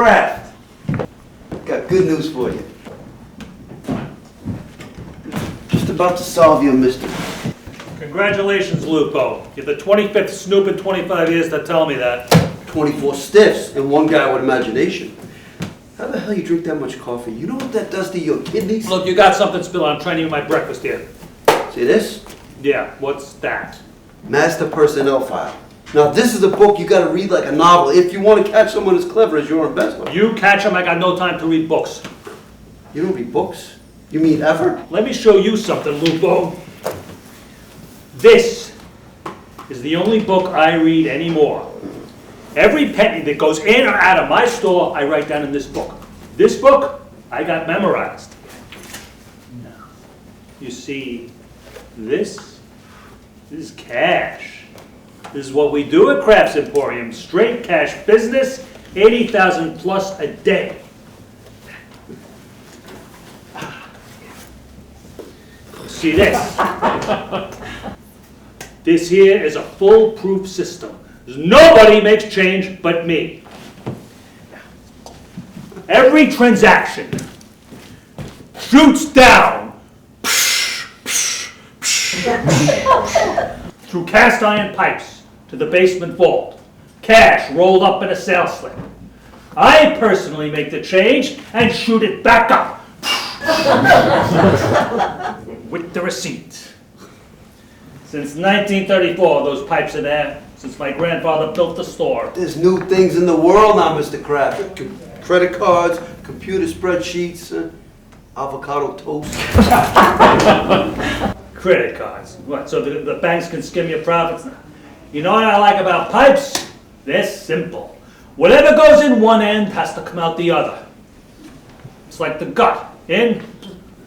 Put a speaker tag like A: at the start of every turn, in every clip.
A: Kraft. Got good news for you. Just about to solve your mystery.
B: Congratulations, Lupo. You're the 25th snoop in 25 years to tell me that.
A: 24 stiffs and one guy with imagination. How the hell you drink that much coffee? You know what that does to your kidneys?
B: Look, you got something spilled. I'm trying to eat my breakfast here.
A: See this?
B: Yeah, what's that?
A: Master Personnel File. Now this is a book you gotta read like a novel if you want to catch someone as clever as your embezzler.
B: You catch him, I got no time to read books.
A: You don't read books? You mean ever?
B: Let me show you something, Lupo. This is the only book I read anymore. Every penny that goes in or out of my store, I write down in this book. This book, I got memorized. Now, you see, this is cash. This is what we do at Kraft's Emporium. Straight cash business, 80,000 plus a day. See this? This here is a foolproof system. Nobody makes change but me. Every transaction shoots down through cast iron pipes to the basement vault. Cash rolled up in a sales slip. I personally make the change and shoot it back up with the receipt. Since 1934, those pipes are there. Since my grandfather built the store.
A: There's new things in the world now, Mr. Kraft. Credit cards, computer spreadsheets, avocado toast.
B: Credit cards. What, so the banks can skim your profits now? You know what I like about pipes? They're simple. Whatever goes in one end has to come out the other. It's like the gut. In,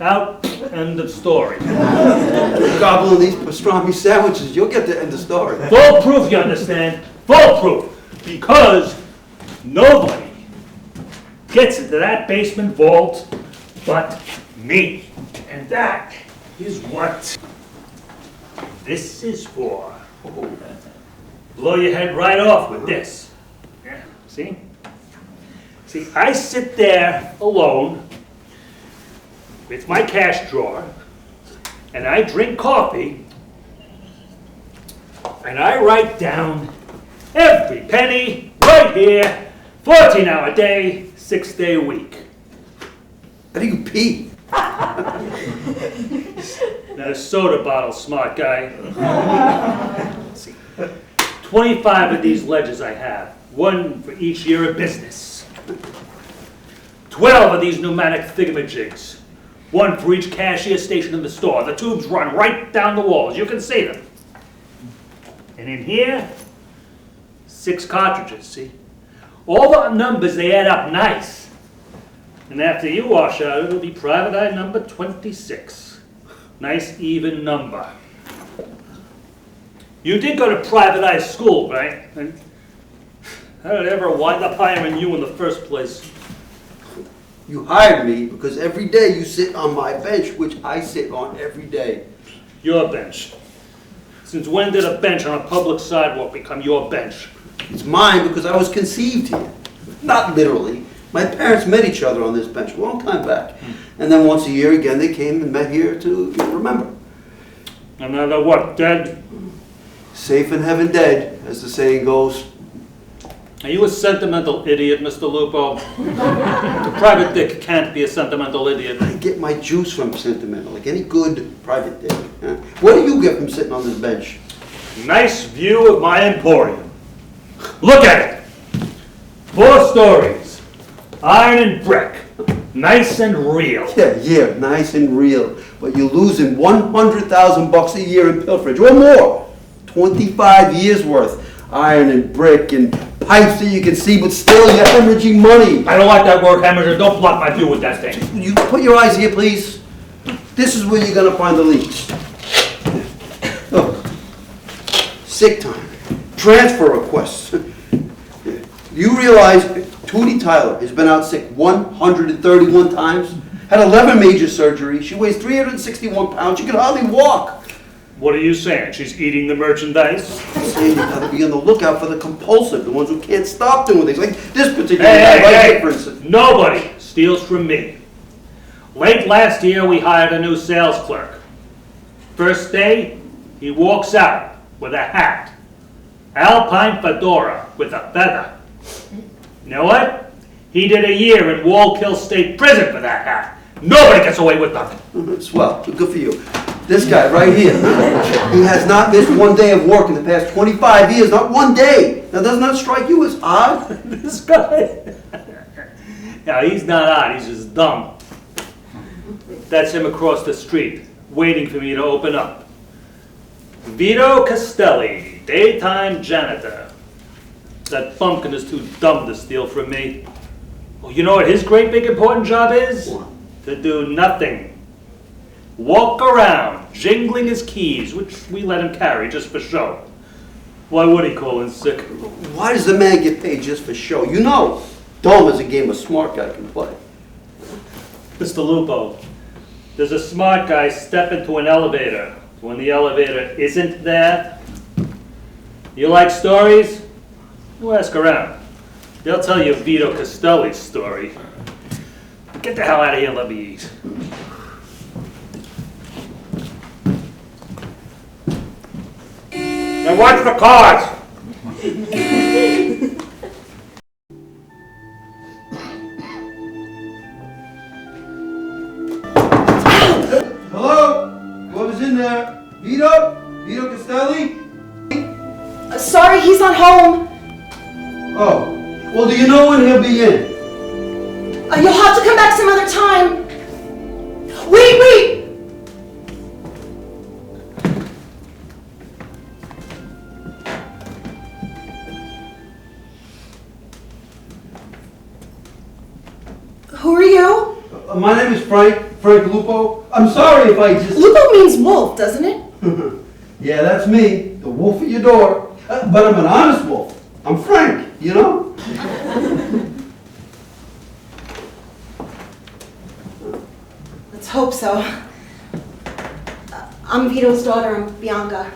B: out, end of story.
A: Gobbling these pastrami sandwiches, you'll get the end of story.
B: Foolproof, you understand? Foolproof. Because nobody gets into that basement vault but me. And that is what this is for. Blow your head right off with this. Yeah, see? See, I sit there alone with my cash drawer, and I drink coffee, and I write down every penny right here, 14-hour day, 6-day week.
A: How do you pee?
B: Not a soda bottle, smart guy. Let's see. 25 of these ledgers I have, one for each year of business. 12 of these pneumatic thingamajigs, one for each cashier station in the store. The tubes run right down the walls. You can see them. And in here, 6 cartridges, see? All the numbers, they add up nice. And after you wash out, it'll be private eye number 26. Nice even number. You did go to private eye school, right? And how did I ever wind up hiring you in the first place?
A: You hired me because every day you sit on my bench, which I sit on every day.
B: Your bench. Since when did a bench on a public sidewalk become your bench?
A: It's mine because I was conceived here. Not literally. My parents met each other on this bench a long time back. And then once a year again they came and met here to remember.
B: Another what, dead?
A: Safe in heaven dead, as the saying goes.
B: Are you a sentimental idiot, Mr. Lupo? A private dick can't be a sentimental idiot.
A: I get my juice from sentimental, like any good private dick. Huh? What do you get from sitting on this bench?
B: Nice view of my emporium. Look at it. 4 stories. Iron and brick. Nice and real.
A: Yeah, nice and real. But you're losing $100,000 a year in pilferage, or more. 25 years worth. Iron and brick and pipes that you can see, but still you're hemorrhaging money.
B: I don't like that word, hemorrhager. Don't block my view with that thing.
A: You put your eyes here, please. This is where you're going to find the leaks. Oh. Sick time. Transfer requests. You realize Tootie Tyler has been out sick 131 times, had 11 major surgeries. She weighs 361 pounds. She can hardly walk.
B: What are you saying? She's eating the merchandise?
A: I'm saying you gotta be on the lookout for the compulsive, the ones who can't stop doing things, like this particular
B: Hey,
A: guy right
B: hey,
A: here, for instance.
B: nobody steals from me. Late last year, we hired a new sales clerk. First day, he walks out with a hat. Alpine fedora with a feather. You know what? He did a year in Wallkill State Prison for that hat. Nobody gets away with nothing.
A: Swell, good for you. This guy right here, he has not missed one day of work in the past 25 years, not one day. Now, doesn't that strike you as odd?
B: This guy? Yeah, he's not odd, he's just dumb. That's him across the street, waiting for me to open up. Vito Castelli, daytime janitor. That bumpkin is too dumb to steal from me. Well, you know what his great big important job is?
A: What?
B: To do nothing. Walk around, jingling his keys, which we let him carry just for show. Why would he call in sick?
A: Why does the man get paid just for show? You know, dumb is a game a smart guy can play.
B: Mr. Lupo, does a smart guy step into an elevator when the elevator isn't there? You like stories? You ask around. They'll tell you Vito Castelli's story. Get the hell out of here and let me eat. Now watch the cards!
A: Hello? Whoever's in there? Vito? Vito Castelli?
C: Sorry, he's not home.
A: Oh. Well, do you know when he'll be in?
C: You'll have to come back some other time. Wait! Who are you?
A: My name is Frank Lupo. I'm sorry if I just...
C: Lupo means wolf, doesn't it?
A: Yeah, that's me, the wolf at your door. But I'm an honest wolf. I'm Frank, you know?
C: Let's hope so. I'm Vito's daughter, I'm Bianca.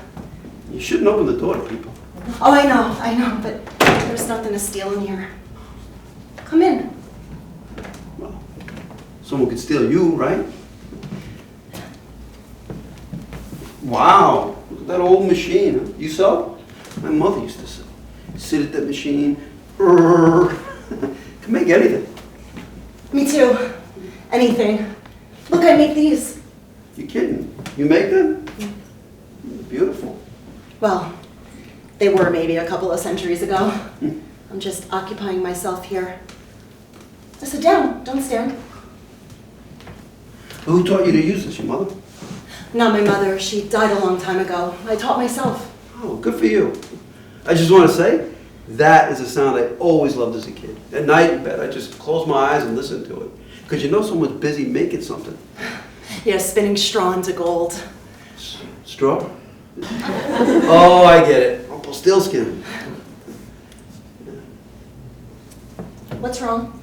A: You shouldn't open the door to people.
C: Oh, I know, but there's nothing to steal in here. Come in.
A: Well, someone could steal you, right? Wow, look at that old machine. Huh? You sell? My mother used to sell. Sit at that machine. Can make anything.
C: Me too. Anything. Look, I make these.
A: You kidding? You make them? Beautiful.
C: Well, they were maybe a couple of centuries ago. I'm just occupying myself here. Now sit down, don't stand.
A: Who taught you to use this, your mother?
C: Not my mother, she died a long time ago. I taught myself.
A: Oh, good for you. I just want to say, that is a sound I always loved as a kid. At night in bed, I just close my eyes and listen to it. Because you know someone's busy making something.
C: Yeah, spinning straw into gold.
A: Straw? Oh, I get it. Rumpelstiltskin.
C: What's wrong?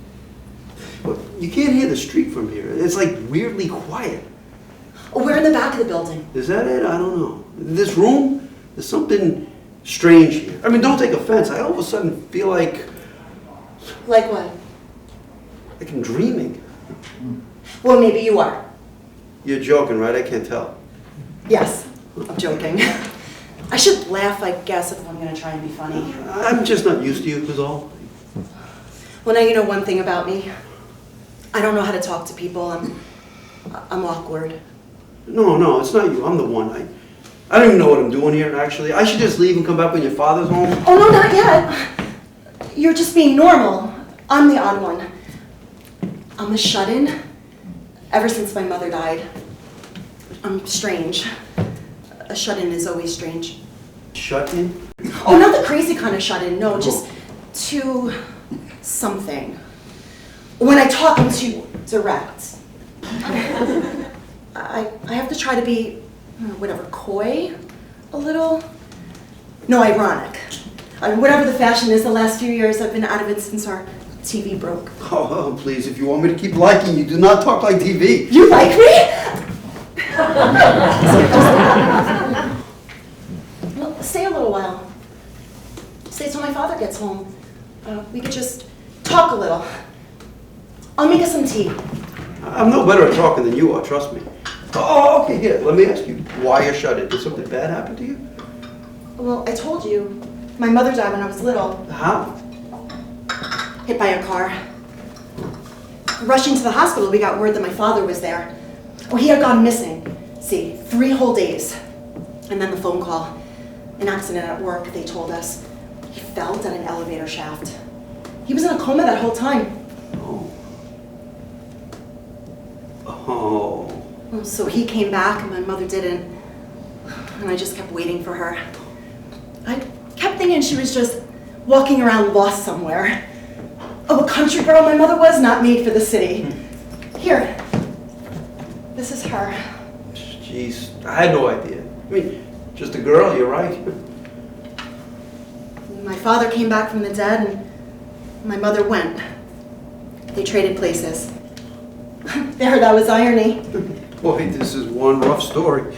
A: Well, you can't hear the street from here. It's like weirdly quiet.
C: Oh, we're in the back of the building.
A: Is that it? I don't know. This room, there's something strange here. I mean, don't take offense. I all of a sudden feel like
C: Like what?
A: I'm dreaming.
C: Well, maybe you are.
A: You're joking, right? I can't tell.
C: Yes, I'm joking. I should laugh, I guess, if I'm going to try and be funny.
A: I'm just not used to you, is all.
C: Well, now you know one thing about me. I don't know how to talk to people. I'm awkward.
A: No, it's not you. I'm the one. I don't even know what I'm doing here, actually. I should just leave and come back when your father's home.
C: Oh, no, not yet. You're just being normal. I'm the odd one. I'm the shut-in. Ever since my mother died, I'm strange. A shut-in is always strange.
A: Shut in?
C: Oh, not the crazy kind of shut-in. No, just too something. When I talk, I'm too direct. I have to try to be, whatever, coy, a little. No, ironic. Whatever the fashion is, the last few years I've been out of it since our TV broke.
A: Oh, please, if you want me to keep liking you, do not talk like TV.
C: You like me? Dad gets home, we could just talk a little. I'll make us some tea.
A: I'm no better at talking than you are, trust me. Oh, okay, here, let me ask you, why you're shut in? Did something bad happen to you?
C: Well, I told you, my mother died when I was little,
A: How?
C: hit by a car. Rushing to the hospital, we got word that my father was there. Oh, he had gone missing. See, 3 whole days. And then the phone call. An accident at work, they told us. He fell down an elevator shaft. He was in a coma that whole time.
A: Oh. Oh.
C: Well, so he came back and my mother didn't. And I just kept waiting for her. I kept thinking she was just walking around lost somewhere. Oh, a country girl my mother was, not made for the city. Here, this is her.
A: Jeez, I had no idea. I mean, just a girl, you're right.
C: My father came back from the dead and my mother went. They traded places. There, that was irony.
A: Boy, this is one rough story.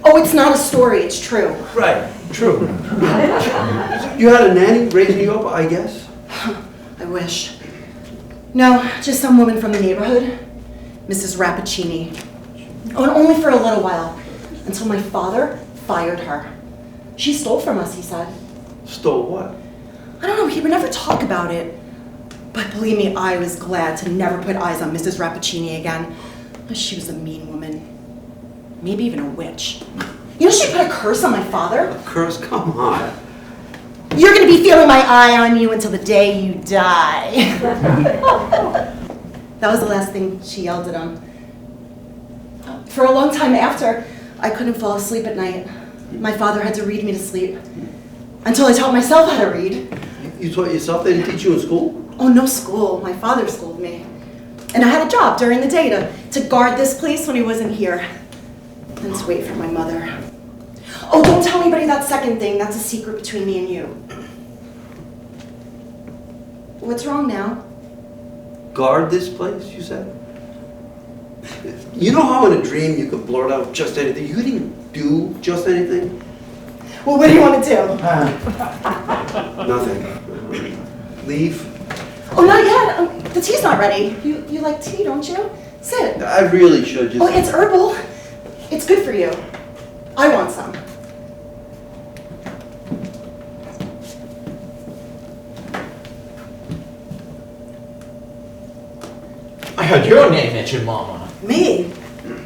C: Oh, it's not a story, it's true.
A: Right, true. You had a nanny raising you up, I guess?
C: I wish. No, just some woman from the neighborhood, Mrs. Rappaccini. Oh, and only for a little while, until my father fired her. She stole from us, he said.
A: Stole what?
C: I don't know, he would never talk about it. But believe me, I was glad to never put eyes on Mrs. Rappaccini again. She was a mean woman. Maybe even a witch. You know, she put a curse on my father.
A: A curse? Come on.
C: You're gonna be feeling my eye on you until the day you die. That was the last thing she yelled at him. For a long time after, I couldn't fall asleep at night. My father had to read me to sleep. Until I taught myself how to read.
A: You taught yourself? They didn't teach you in school?
C: Oh, no school. My father schooled me. And I had a job during the day to guard this place when he wasn't here. And to wait for my mother. Oh, don't tell anybody that second thing. That's a secret between me and you. What's wrong now?
A: Guard this place, you said? You know how in a dream you could blurt out just anything? You didn't do just anything?
C: Well, what do you want to do?
A: Nothing. Leave?
C: Oh, not yet. The tea's not ready. You like tea, don't you? Sit.
A: I really should just...
C: Oh, it's herbal. It's good for you. I want some.
D: I heard your name mentioned, Mama.
E: Me?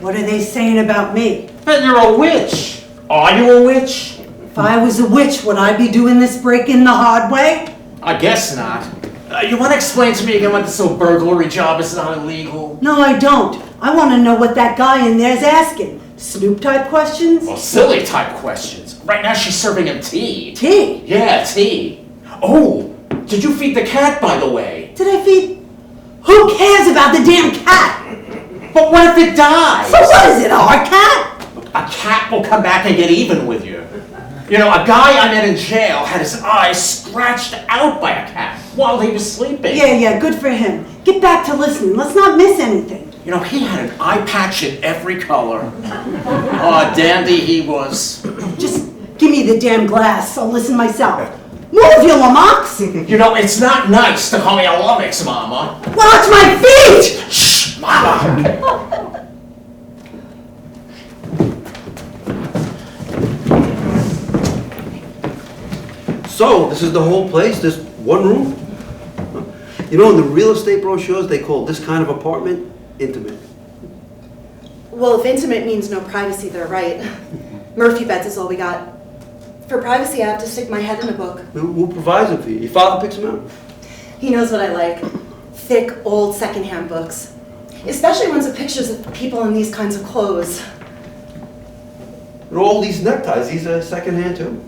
E: What are they saying about me?
D: But you're a witch. Are you a witch?
E: If I was a witch, would I be doing this break-in the hard way?
D: I guess not. You want to explain to me again what this whole burglary job is not illegal?
E: No, I don't. I want to know what that guy in there's asking. Snoop-type questions?
D: Well, silly type questions. Right now she's serving him tea.
E: Tea?
D: Yeah, tea. Oh, did you feed the cat, by the way?
E: Did I feed... Who cares about the damn cat?
D: But what if it dies?
E: So what is it, our cat?
D: A cat will come back and get even with you. You know, a guy I met in jail had his eyes scratched out by a cat while he was sleeping.
E: Yeah, good for him. Get back to listening. Let's not miss anything.
D: You know, he had an eye patch in every color. Oh, dandy he was.
E: Just give me the damn glass. I'll listen myself. Move, you lummox!
D: You know, it's not nice to call me a lummox, Mama.
E: Watch my feet!
D: Shh, Mama!
A: So, this is the whole place? This one room? You know, in the real estate brochures, they call this kind of apartment intimate.
C: Well, if intimate means no privacy, they're right. Murphy beds is all we got. For privacy, I have to stick my head in a book.
A: Who provides them for you? Your father picks them out?
C: He knows what I like. Thick, old, secondhand books. Especially ones with pictures of people in these kinds of clothes.
A: And all these neckties, these are secondhand too?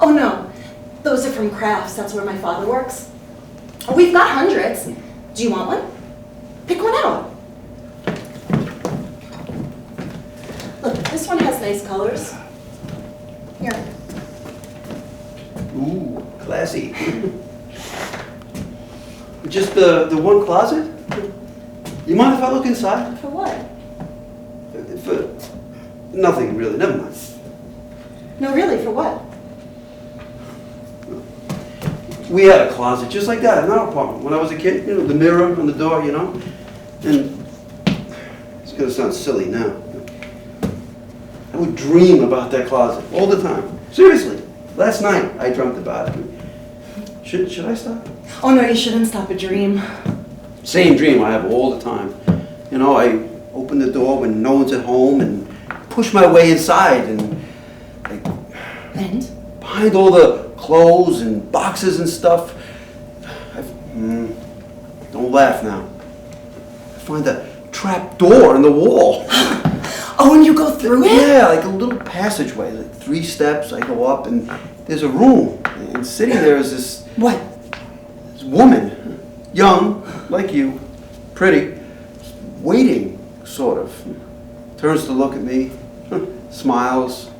C: Oh no, those are from Crafts. That's where my father works. We've got hundreds. Do you want one? Pick one out. Look, this one has nice colors. Here.
A: Ooh, classy. Just the one closet? You mind if I look inside?
C: For what?
A: For nothing, really. Never mind.
C: No, really, for what?
A: We had a closet just like that in our apartment when I was a kid. You know, the mirror on the door, you know? And it's gonna sound silly now. I would dream about that closet all the time. Seriously. Last night I dreamt about it. Should I stop?
C: Oh no, you shouldn't stop a dream.
A: Same dream I have all the time. You know, I open the door when no one's at home and push my way inside and
C: And?
A: behind all the clothes and boxes and stuff, don't laugh now. I find a trap door in the wall.
C: Oh, and you go through it?
A: Yeah, like a little passageway, like 3 steps. I go up and there's a room. And sitting there is this
C: What?
A: woman, young, like you, pretty, waiting, sort of. Turns to look at me, smiles,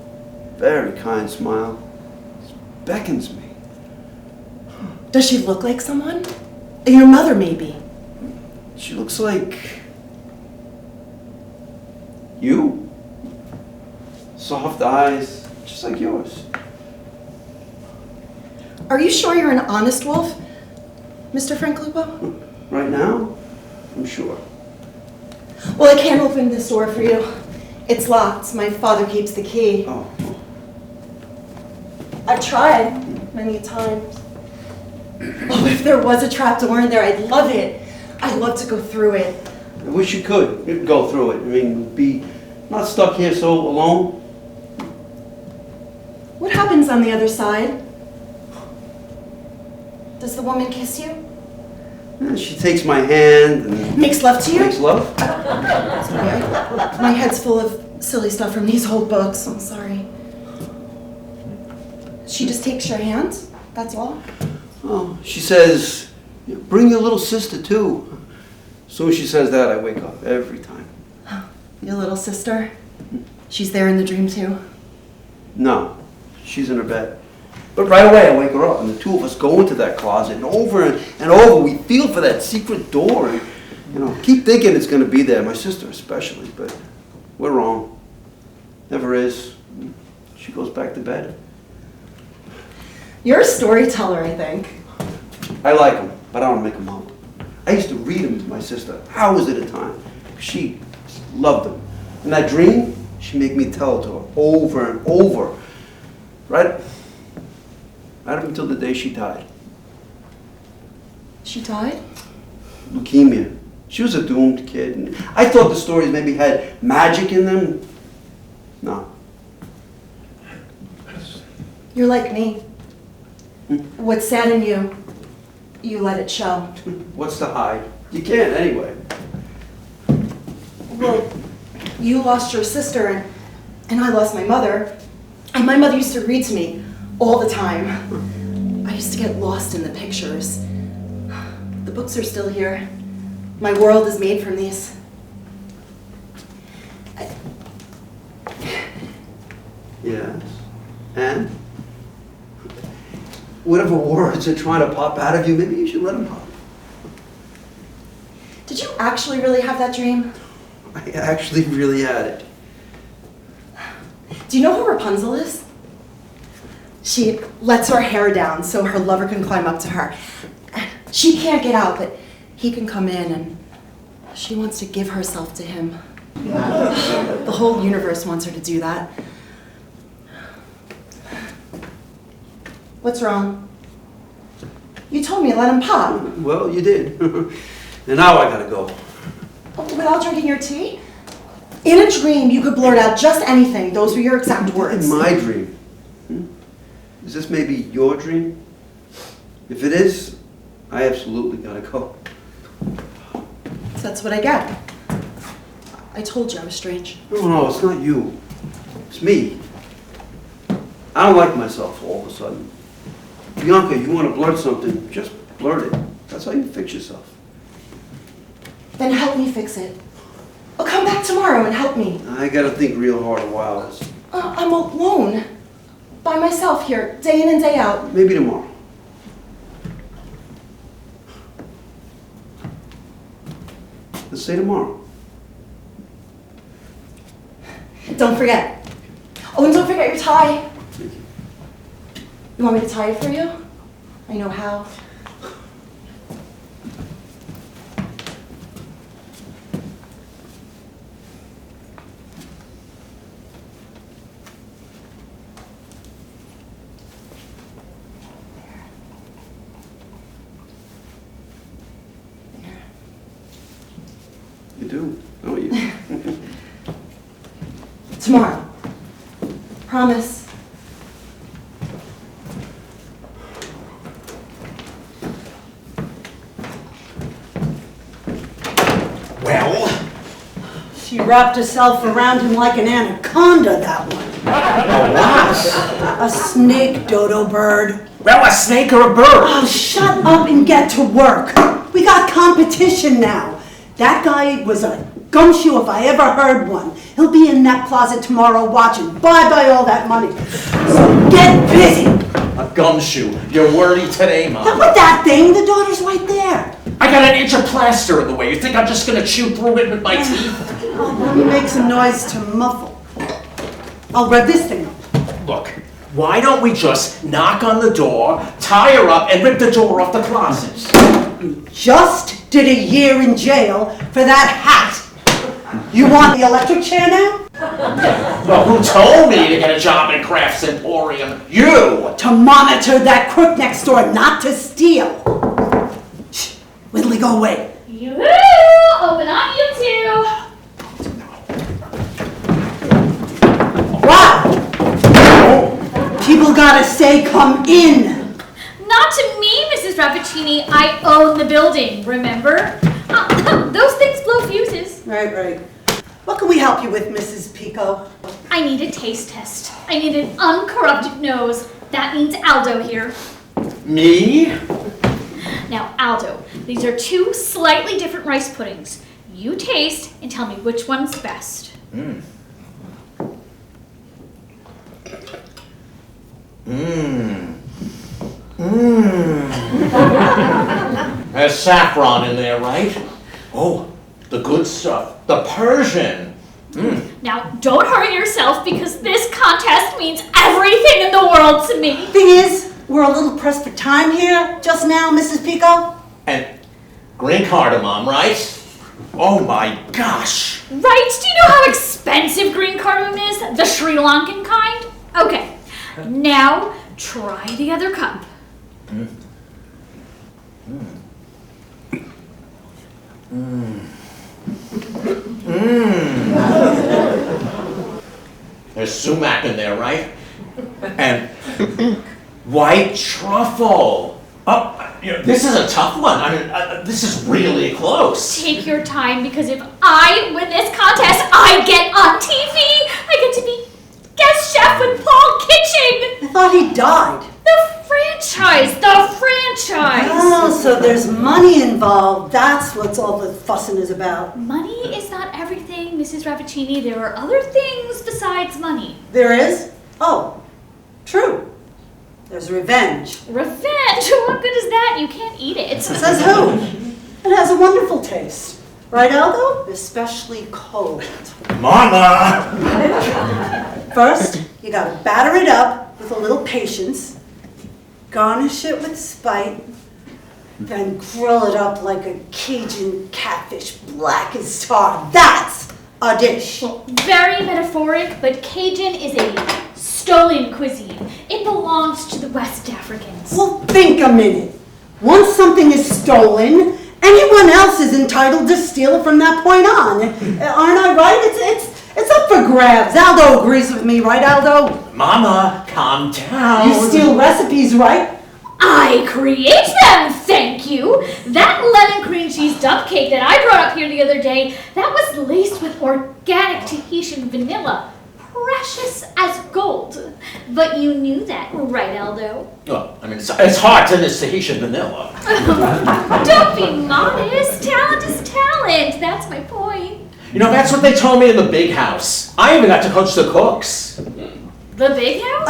A: very kind smile, beckons me.
C: Does she look like someone? Your mother, maybe.
A: She looks like you. Soft eyes, just like yours.
C: Are you sure you're an honest wolf, Mr. Franklupo?
A: Right now, I'm sure.
C: Well, I can't open this door for you. It's locked. My father keeps the key.
A: Oh,
C: I've tried many times. Oh, if there was a trap door in there, I'd love it. I'd love to go through it.
A: I wish you could go through it. I mean, be not stuck here so alone.
C: What happens on the other side? Does the woman kiss you?
A: She takes my hand and
C: Makes love to you?
A: makes love.
C: Sorry, my head's full of silly stuff from these old books. I'm sorry. She just takes your hand? That's all?
A: Oh, she says, bring your little sister too. As soon as she says that, I wake up every time.
C: Your little sister? She's there in the dream too?
A: No, she's in her bed. But right away I wake her up and the two of us go into that closet and over we feel for that secret door and, you know, keep thinking it's going to be there, my sister especially, but we're wrong. Never is. She goes back to bed.
C: You're a storyteller, I think.
A: I like them, but I don't make them up. I used to read them to my sister hours at a time. She loved them. In that dream, she'd make me tell it to her over and over. Right up until the day she died.
C: She died?
A: Leukemia. She was a doomed kid. And I thought the stories maybe had magic in them. No.
C: You're like me. What's sad in you, you let it show.
A: What's to hide? You can't anyway.
C: Well, you lost your sister and I lost my mother. And my mother used to read to me all the time. I used to get lost in the pictures. The books are still here. My world is made from these.
A: Yes. And? Whatever words are trying to pop out of you, maybe you should let them pop.
C: Did you actually really have that dream?
A: I actually really had it.
C: Do you know who Rapunzel is? She lets her hair down so her lover can climb up to her. She can't get out, but he can come in, and she wants to give herself to him. The whole universe wants her to do that. What's wrong? You told me to let him pop.
A: Well, you did. And now I gotta go.
C: Without drinking your tea? In a dream, you could blurt out just anything. Those were your exact words.
A: In my dream. Is this maybe your dream? If it is, I absolutely gotta go.
C: So that's what I get. I told you I was strange.
A: No, it's not you. It's me. I don't like myself all of a sudden. Bianca, you want to blurt something, just blurt it. That's how you fix yourself.
C: Then help me fix it. I'll come back tomorrow and help me.
A: I gotta think real hard a while.
C: I'm alone. By myself here, day in and day out.
A: Maybe tomorrow. Let's say tomorrow.
C: Don't forget. Oh, and don't forget your tie.
A: Thank you.
C: You want me to tie it for you? I know how.
A: You do, don't you?
C: Tomorrow. Promise.
D: Well,
E: She wrapped herself around him like an anaconda, that one. A snake, dodo bird.
D: well, a snake or a bird?
E: Oh, shut up and get to work. We got competition now. That guy was a gumshoe if I ever heard one. He'll be in that closet tomorrow watching. Bye-bye all that money. So get busy.
D: A gumshoe. You're wordy today,
E: Not
D: Mom.
E: with that thing. The daughter's right there.
D: I got an inch of plaster in the way. You think I'm just gonna chew through it with my teeth?
E: Oh, let me make some noise to muffle. I'll rev this thing up.
D: Look, why don't we just knock on the door, tie her up, and rip the door off the closet?
E: You just did a year in jail for that hat. You want the electric chair now?
D: Well, who told me to get a job in Crafts Emporium? You!
E: To monitor that crook next door, not to steal. Shh, Whitley, go away.
F: Yoo-hoo! Open on you two!
E: Wow! People gotta say, come in.
F: Not to me, Mrs. Rappaccini. I own the building, remember? Those things blow fuses.
E: Right. What can we help you with, Mrs. Pico?
F: I need a taste test. I need an uncorrupted nose. That means Aldo here.
D: Me?
F: Now, Aldo, these are two slightly different rice puddings. You taste and tell me which one's best.
D: There's saffron in there, right? Oh, the good stuff. The Persian.
F: Now, don't hurry yourself because this contest means everything in the world to me.
E: Thing is, we're a little pressed for time here just now, Mrs. Pico.
D: And green cardamom, right? Oh my gosh.
F: Right? Do you know how expensive green cardamom is? The Sri Lankan kind? Okay. Now, try the other cup.
D: There's sumac in there, right? And white truffle. Oh, this is a tough one. I mean, this is really close.
F: Take your time because if I win this contest, I get on TV. I get to be guest chef with Paul Kitchen.
E: I thought he died.
F: The franchise.
E: Oh, so there's money involved. That's what's all the fussing is about.
F: Money is not everything, Mrs. Rappaccini. There are other things besides money.
E: There is? Oh, true. There's revenge.
F: Revenge? What good is that? You can't eat it.
E: Says who? It has a wonderful taste. Right, Aldo? Especially cold.
D: Mama!
E: First, you gotta batter it up with a little patience, garnish it with spite, then grill it up like a Cajun catfish, black as tar. That's a dish.
F: Well, very metaphoric, but Cajun is a stolen cuisine. It belongs to the West Africans.
E: Well, think a minute. Once something is stolen, anyone else is entitled to steal it from that point on. Aren't I right? It's up for grabs. Aldo agrees with me, right, Aldo?
D: Mama, calm down.
E: You steal recipes, right?
F: I create them, thank you. That lemon cream cheese dump cake that I brought up here the other day, that was laced with organic Tahitian vanilla. Precious as gold. But you knew that, right, Aldo?
D: Well, I mean, it's hard to miss Tahitian vanilla.
F: Don't be modest. Talent is talent. That's my point.
D: You know, that's what they told me in the big house. I even got to coach the cooks.
F: The big house?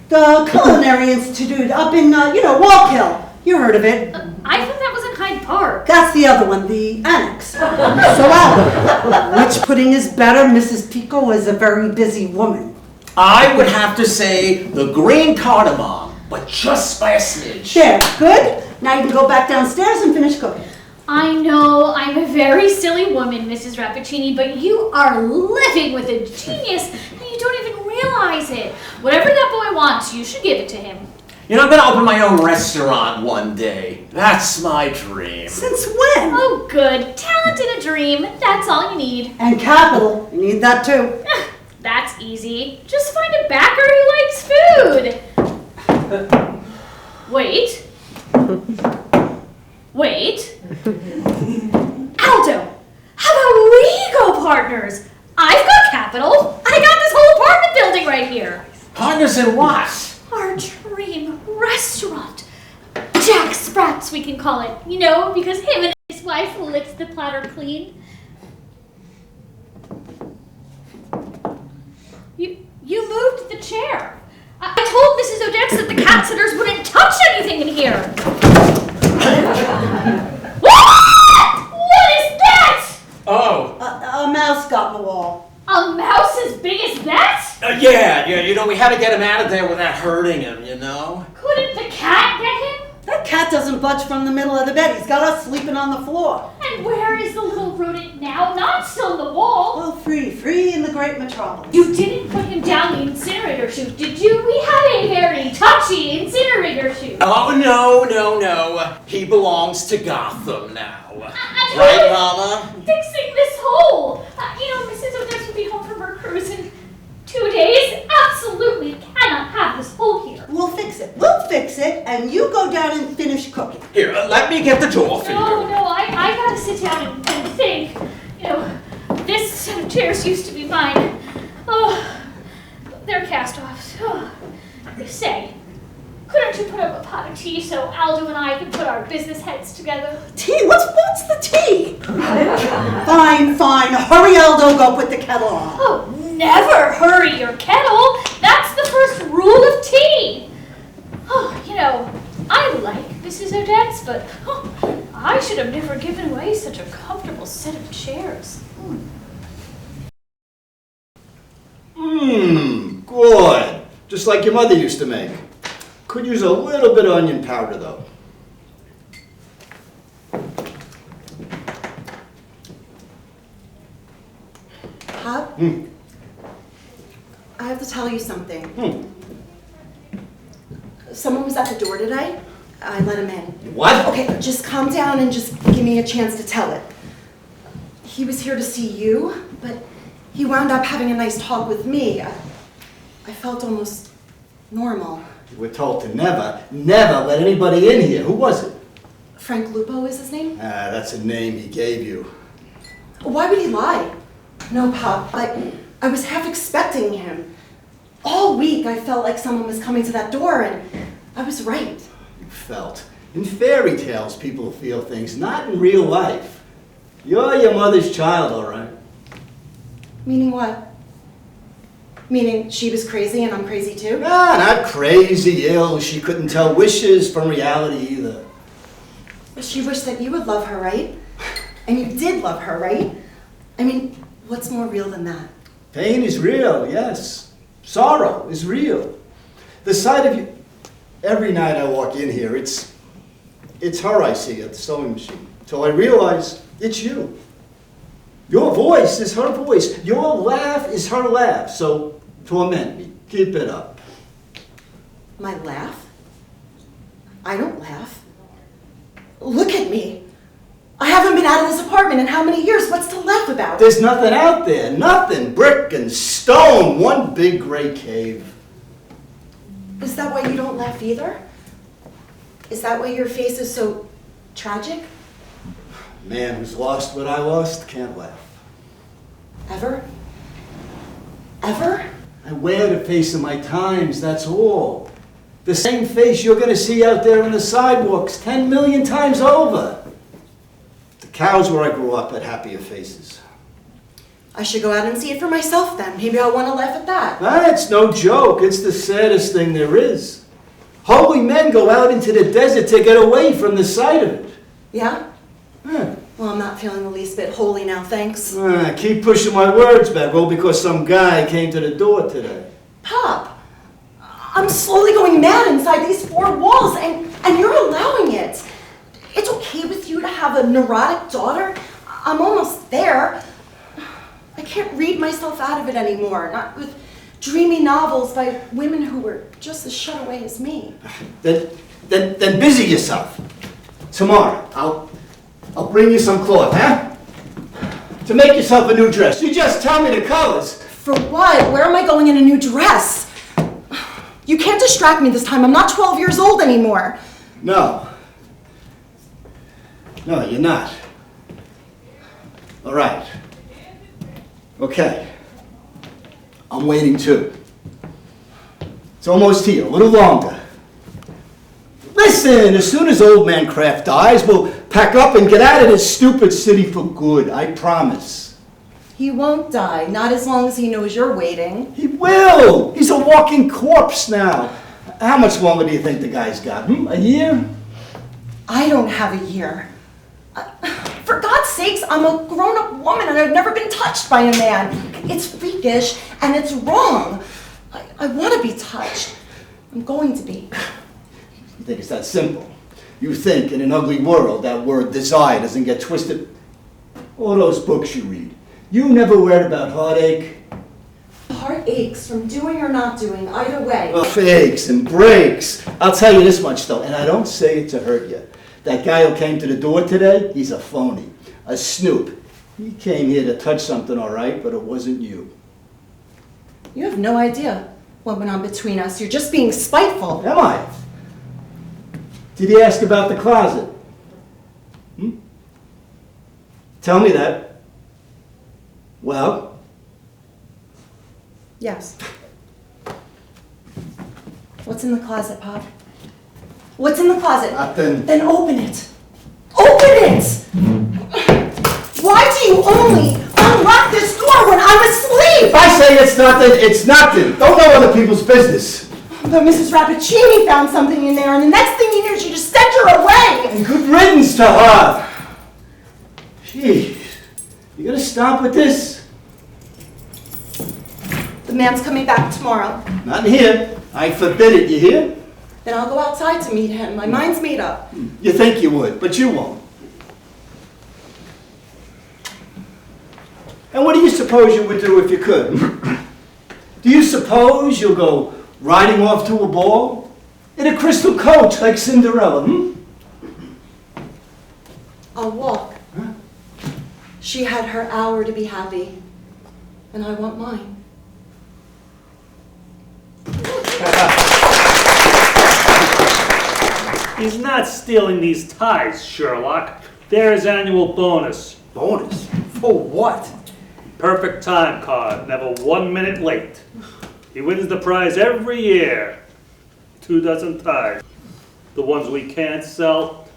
E: The Culinary Institute up in, Wallkill. You heard of it.
F: I thought that was in Hyde Park.
E: That's the other one, the annex. So Aldo, which pudding is better? Mrs. Pico is a very busy woman.
D: I would have to say the green cardamom. but just by a smidge.
E: There, good. Now you can go back downstairs and finish cooking.
F: I know I'm a very silly woman, Mrs. Rappaccini, but you are living with a genius and you don't even realize it. Whatever that boy wants, you should give it to him.
D: You know, I'm gonna open my own restaurant one day. That's my dream.
E: Since when?
F: Oh, good. Talent and a dream. That's all you need.
E: And capital. You need that too.
F: That's easy. Just find a backer who likes food. Wait. Wait. Aldo, how about we go partners? I've got capital. I got this whole apartment building right here.
D: Partners in what?
F: Our dream restaurant. Jack Sprat's, we can call it. You know, because him and his wife licks the platter clean. You moved the chair. I told Mrs. Odette that the cat sitters wouldn't touch anything in here. What is that?
D: Oh.
E: A mouse got in the wall.
F: A mouse as big as that?
D: Yeah, you know, we had to get him out of there without hurting him, you know?
F: Couldn't the cat get him?
E: That cat doesn't budge from the middle of the bed. He's got us sleeping on the floor.
F: And where is the little rodent now? Not still in the wall.
E: Well, free in the great metropolis.
F: You didn't put him down the incinerator chute, did you? We had a very touchy incinerator chute.
D: Oh, no. He belongs to Gotham now.
F: I'm
D: Right, Mama?
F: fixing this hole. Mrs. Odette will be home from her cruise in 2 days. Absolutely cannot have this hole here.
E: We'll fix it. We'll fix it, and you go down and finish cooking.
D: Here, let me get the door for you.
F: No, I gotta sit down and think. This set of chairs used to be mine. Oh, they're cast-offs. Oh. Say, couldn't you put up a pot of tea so Aldo and I can put our business heads together?
E: Tea? What's the tea? Fine. Hurry, Aldo, go put the kettle on.
F: Oh, never hurry your kettle. That's the first rule of tea. Oh, I like Mrs. Odette's, but I should have never given away such a comfortable set of chairs.
A: Good. Just like your mother used to make. Could use a little bit of onion powder, though.
C: Pop, I have to tell you something. Someone was at the door today. I let him in.
A: What?
C: Okay, just calm down and just give me a chance to tell it. He was here to see you, but he wound up having a nice talk with me. I felt almost normal.
A: You were told to never let anybody in here. Who was it?
C: Frank Lupo is his name?
A: That's a name he gave you.
C: Why would he lie? No, Pop, I was half expecting him. All week I felt like someone was coming to that door, and I was right.
A: You felt. In fairy tales, people feel things, not in real life. You're your mother's child, all right?
C: Meaning what? Meaning she was crazy and I'm crazy too?
A: Not crazy, ill. She couldn't tell wishes from reality either.
C: But she wished that you would love her, right? And you did love her, right? I mean, what's more real than that?
A: Pain is real, yes. Sorrow is real. The sight of you... Every night I walk in here, it's her I see at the sewing machine. Till I realize it's you. Your voice is her voice. Your laugh is her laugh. So torment me. Keep it up.
C: My laugh? I don't laugh. Look at me. I haven't been out of this apartment in how many years? What's to laugh about?
A: There's nothing out there. Nothing. Brick and stone. One big gray cave.
C: Is that why you don't laugh either? Is that why your face is so tragic?
A: Man who's lost what I lost can't laugh.
C: Ever? Ever?
A: I wear the face of my times, that's all. The same face you're going to see out there on the sidewalks 10 million times over. The cows where I grew up had happier faces.
C: I should go out and see it for myself then. Maybe I'll want to laugh at that.
A: That's no joke. It's the saddest thing there is. Holy men go out into the desert to get away from the sight of it.
C: Yeah?
A: Huh.
C: Well, I'm not feeling the least bit holy now, thanks.
A: Keep pushing my words back, all because some guy came to the door today.
C: Pop, I'm slowly going mad inside these four walls, and you're allowing it. It's okay with you to have a neurotic daughter? I'm almost there. I can't read myself out of it anymore, not with dreamy novels by women who were just as shut away as me.
A: Then busy yourself. Tomorrow, I'll bring you some cloth, huh? To make yourself a new dress. You just tell me the colors.
C: For what? Where am I going in a new dress? You can't distract me this time. I'm not 12 years old anymore.
A: No. No, you're not. All right. Okay. I'm waiting too. It's almost here, a little longer. Listen, as soon as old man Kraft dies, we'll pack up and get out of this stupid city for good, I promise.
C: He won't die, not as long as he knows you're waiting.
A: He will! He's a walking corpse now. How much longer do you think the guy's got? A year?
C: I don't have a year. For God's sakes, I'm a grown-up woman and I've never been touched by a man. It's freakish and it's wrong. I want to be touched. I'm going to be.
A: You think it's that simple? You think in an ugly world that word desire doesn't get twisted? All those books you read. You never read about heartache?
C: Heart aches from doing or not doing, either way.
A: Aches and breaks. I'll tell you this much though, and I don't say it to hurt you. That guy who came to the door today, he's a phony, a snoop. He came here to touch something all right, but it wasn't you.
C: You have no idea what went on between us. You're just being spiteful.
A: Am I? Did he ask about the closet? Tell me that. Well?
C: Yes. What's in the closet, Pop? What's in the closet?
A: Nothing.
C: Then open it. Open it! Why do you only unlock this door when I'm asleep?
A: If I say it's nothing, it's nothing. Don't know other people's business.
C: But Mrs. Rappaccini found something in there, and the next thing you knew, she just sent her away.
A: And good riddance to her. Jeez. You gonna stop with this?
C: The man's coming back tomorrow.
A: Not here. I forbid it, you hear?
C: Then I'll go outside to meet him. My mind's made up.
A: You think you would, but you won't. And what do you suppose you would do if you could? Do you suppose you'll go riding off to a ball? In a crystal coach like Cinderella,
C: I'll walk.
A: Huh?
C: She had her hour to be happy, and I want mine.
B: He's not stealing these ties, Sherlock. They're his annual bonus.
A: Bonus? For what?
B: Perfect time card, never 1 minute late. He wins the prize every year. 2 dozen ties. The ones we can't sell.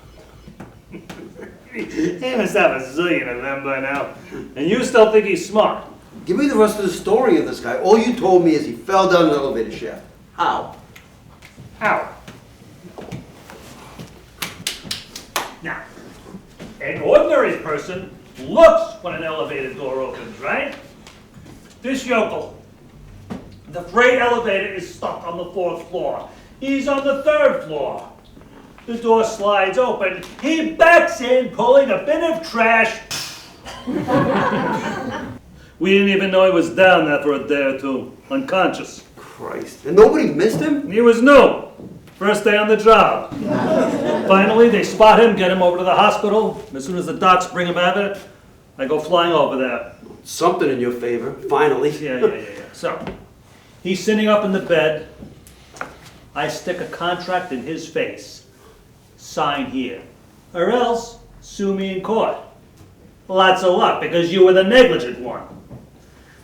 B: He must have a zillion of them by now. And you still think he's smart.
A: Give me the rest of the story of this guy. All you told me is he fell down an elevator shaft. How?
B: How? Now, an ordinary person looks when an elevator door opens, right? This yokel, the freight elevator is stuck on the 4th floor. He's on the 3rd floor. The door slides open. He backs in, pulling a bin of trash. We didn't even know he was down there for a day or two, unconscious.
A: Christ. And nobody missed him?
B: He was new. First day on the job. Finally, they spot him, get him over to the hospital. As soon as the docs bring him out of it, I go flying over there.
A: Something in your favor, finally.
B: Yeah. So, he's sitting up in the bed. I stick a contract in his face. Sign here. Or else, sue me in court. Lots of luck, because you were the negligent one.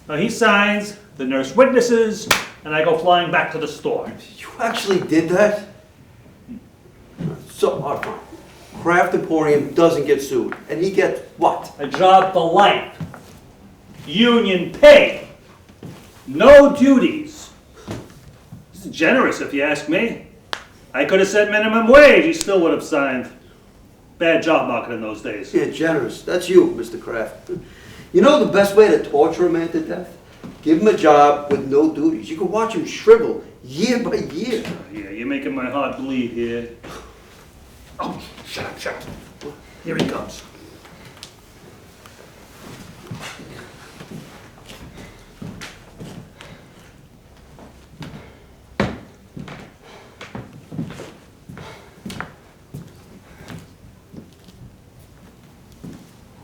B: Now he signs, the nurse witnesses, and I go flying back to the store.
A: You actually did that? So, all right, fine. Kraft Emporium doesn't get sued. And he gets what?
B: A job for life. Union pay. No duties. This is generous if you ask me. I could have said minimum wage, he still would have signed. Bad job market in those days.
A: Yeah, generous. That's you, Mr. Kraft. You know the best way to torture a man to death? Give him a job with no duties. You can watch him shrivel year by year.
B: Yeah, you're making my heart bleed here. Oh, shut up, shut up. Here he comes.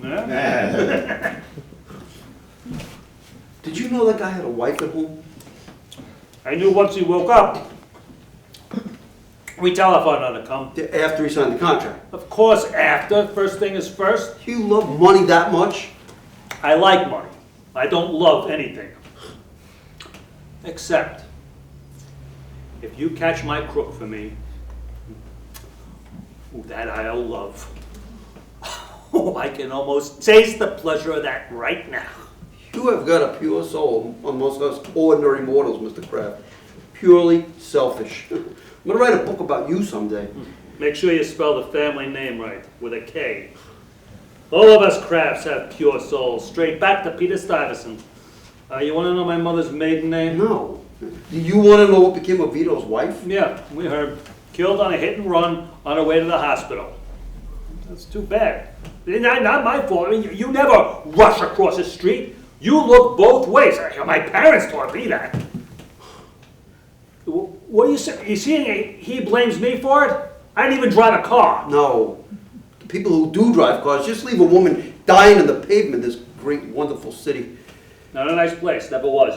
B: Yeah?
A: Did you know that guy had a wife at home?
B: I knew once he woke up, we telephoned on to come.
A: After he signed the contract.
B: Of course, after. First thing is first.
A: You love money that much?
B: I like money. I don't love anything. Except, if you catch my crook for me, that I'll love. Oh, I can almost taste the pleasure of that right now.
A: You have got a pure soul amongst us ordinary mortals, Mr. Kraft. Purely selfish. I'm going to write a book about you someday.
B: Make sure you spell the family name right, with a K. All of us Crafts have pure souls, straight back to Peter Stuyvesant. You want to know my mother's maiden name?
A: No. Do you want to know what became of Vito's wife?
B: Yeah, we heard. Killed on a hit and run on her way to the hospital. That's too bad. Not my fault. I mean, you never rush across the street. You look both ways. My parents taught me that. What are you saying? You seeing he blames me for it? I didn't even drive a car.
A: No. People who do drive cars just leave a woman dying in the pavement in this great, wonderful city.
B: Not a nice place, never was.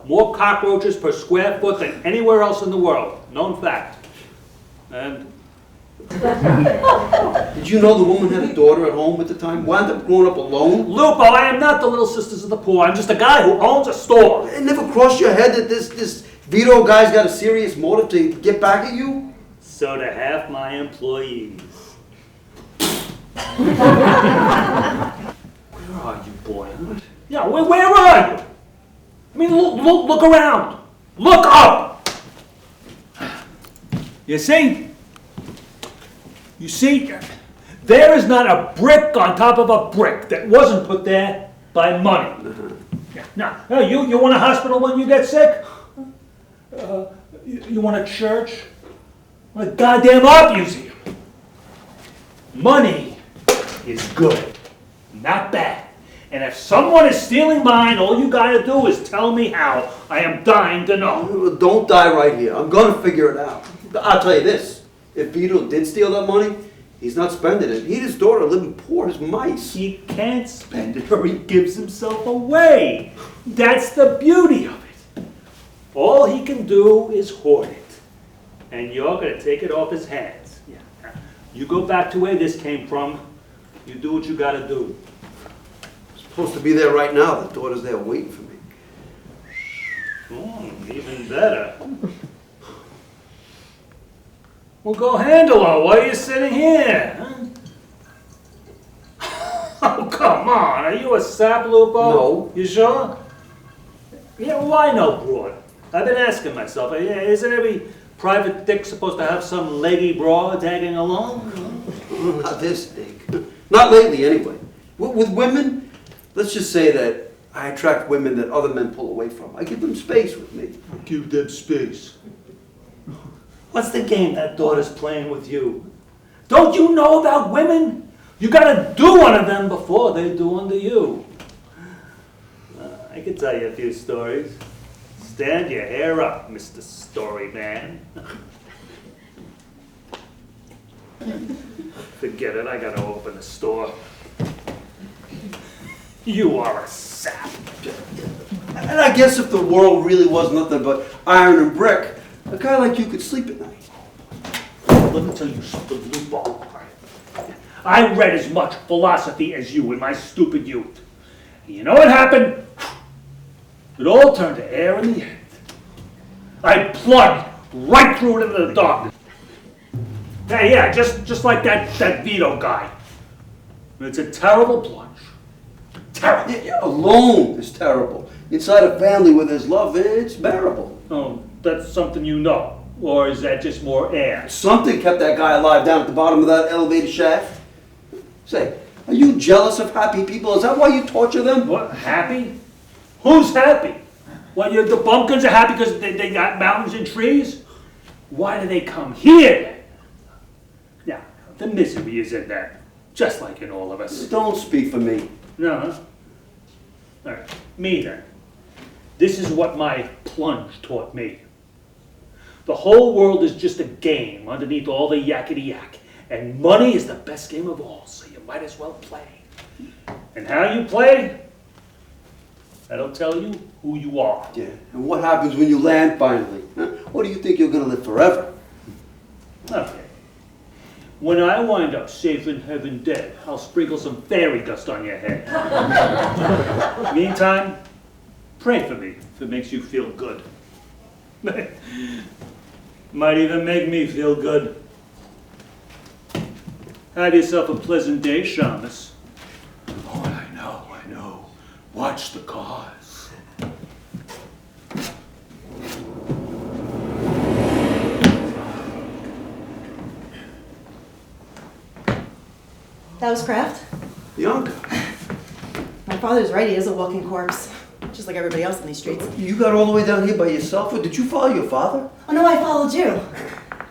B: More cockroaches per square foot than anywhere else in the world. Known fact. And
A: Did you know the woman had a daughter at home at the time? Wound up growing up alone?
B: Lupo, I am not the Little Sisters of the Poor. I'm just a guy who owns a store.
A: It never crossed your head that this Vito guy's got a serious motive to get back at you?
B: So to half my employees. Where are you, boy? Yeah, where are you? I mean, look around. Look up. You see? You see? There is not a brick on top of a brick that wasn't put there by money. Now, you want a hospital when you get sick? You want a church? Want a goddamn art museum? Money is good, not bad. And if someone is stealing mine, all you gotta do is tell me how. I am dying to know.
A: Don't die right here. I'm gonna figure it out. I'll tell you this. If Vito did steal that money, he's not spending it. He and his daughter are living poor as mice.
B: He can't spend it or he gives himself away. That's the beauty of it. All he can do is hoard it. And you're gonna take it off his hands. Yeah. You go back to where this came from. You do what you gotta do.
A: Supposed to be there right now. The daughter's there waiting for me.
B: Even better. Well, go handle her. Why are you sitting here? Huh? Oh, come on. Are you a sap, Lupo?
A: No.
B: You sure? Yeah, why no broad? I've been asking myself, isn't every private dick supposed to have some leggy broad tagging along?
A: Not this dick. Not lately, anyway. With women, let's just say that I attract women that other men pull away from. I give them space with me.
B: Give them space. What's the game that daughter's playing with you? Don't you know about women? You gotta do one of them before they do unto you. I could tell you a few stories. Stand your hair up, Mr. Story Man. Forget it, I gotta open the store. You are a sap.
A: And I guess if the world really was nothing but iron and brick, a guy like you could sleep at night.
B: Let me tell you something, Lupo. I read as much philosophy as you in my stupid youth. You know what happened? It all turned to air in the end. I plugged right through it into the darkness. Yeah, just like that Vito guy. It's a terrible plunge. Terrible.
A: Yeah, alone is terrible. Inside a family where there's love, it's bearable.
B: Oh, that's something you know. Or is that just more air?
A: Something kept that guy alive down at the bottom of that elevator shaft. Say, are you jealous of happy people? Is that why you torture them?
B: What, happy? Who's happy? Well, the bumpkins are happy because they got mountains and trees? Why do they come here? Now, the misery is in them, just like in all of us.
A: Don't speak for me.
B: No, huh? All right, me then. This is what my plunge taught me. The whole world is just a game underneath all the yakety yak, and money is the best game of all, so you might as well play. And how you play, that'll tell you who you are.
A: Yeah, and what happens when you land finally? Huh? What do you think you're gonna live forever?
B: Okay. When I wind up safe in heaven dead, I'll sprinkle some fairy dust on your head. Meantime, pray for me if it makes you feel good. Might even make me feel good. Have yourself a pleasant day, Shamus. Oh, I know. Watch the cars.
C: That was Kraft?
A: Bianca,
C: My father's right, he is a walking corpse. Just like everybody else in these streets.
A: you got all the way down here by yourself, or did you follow your father?
C: Oh no, I followed you.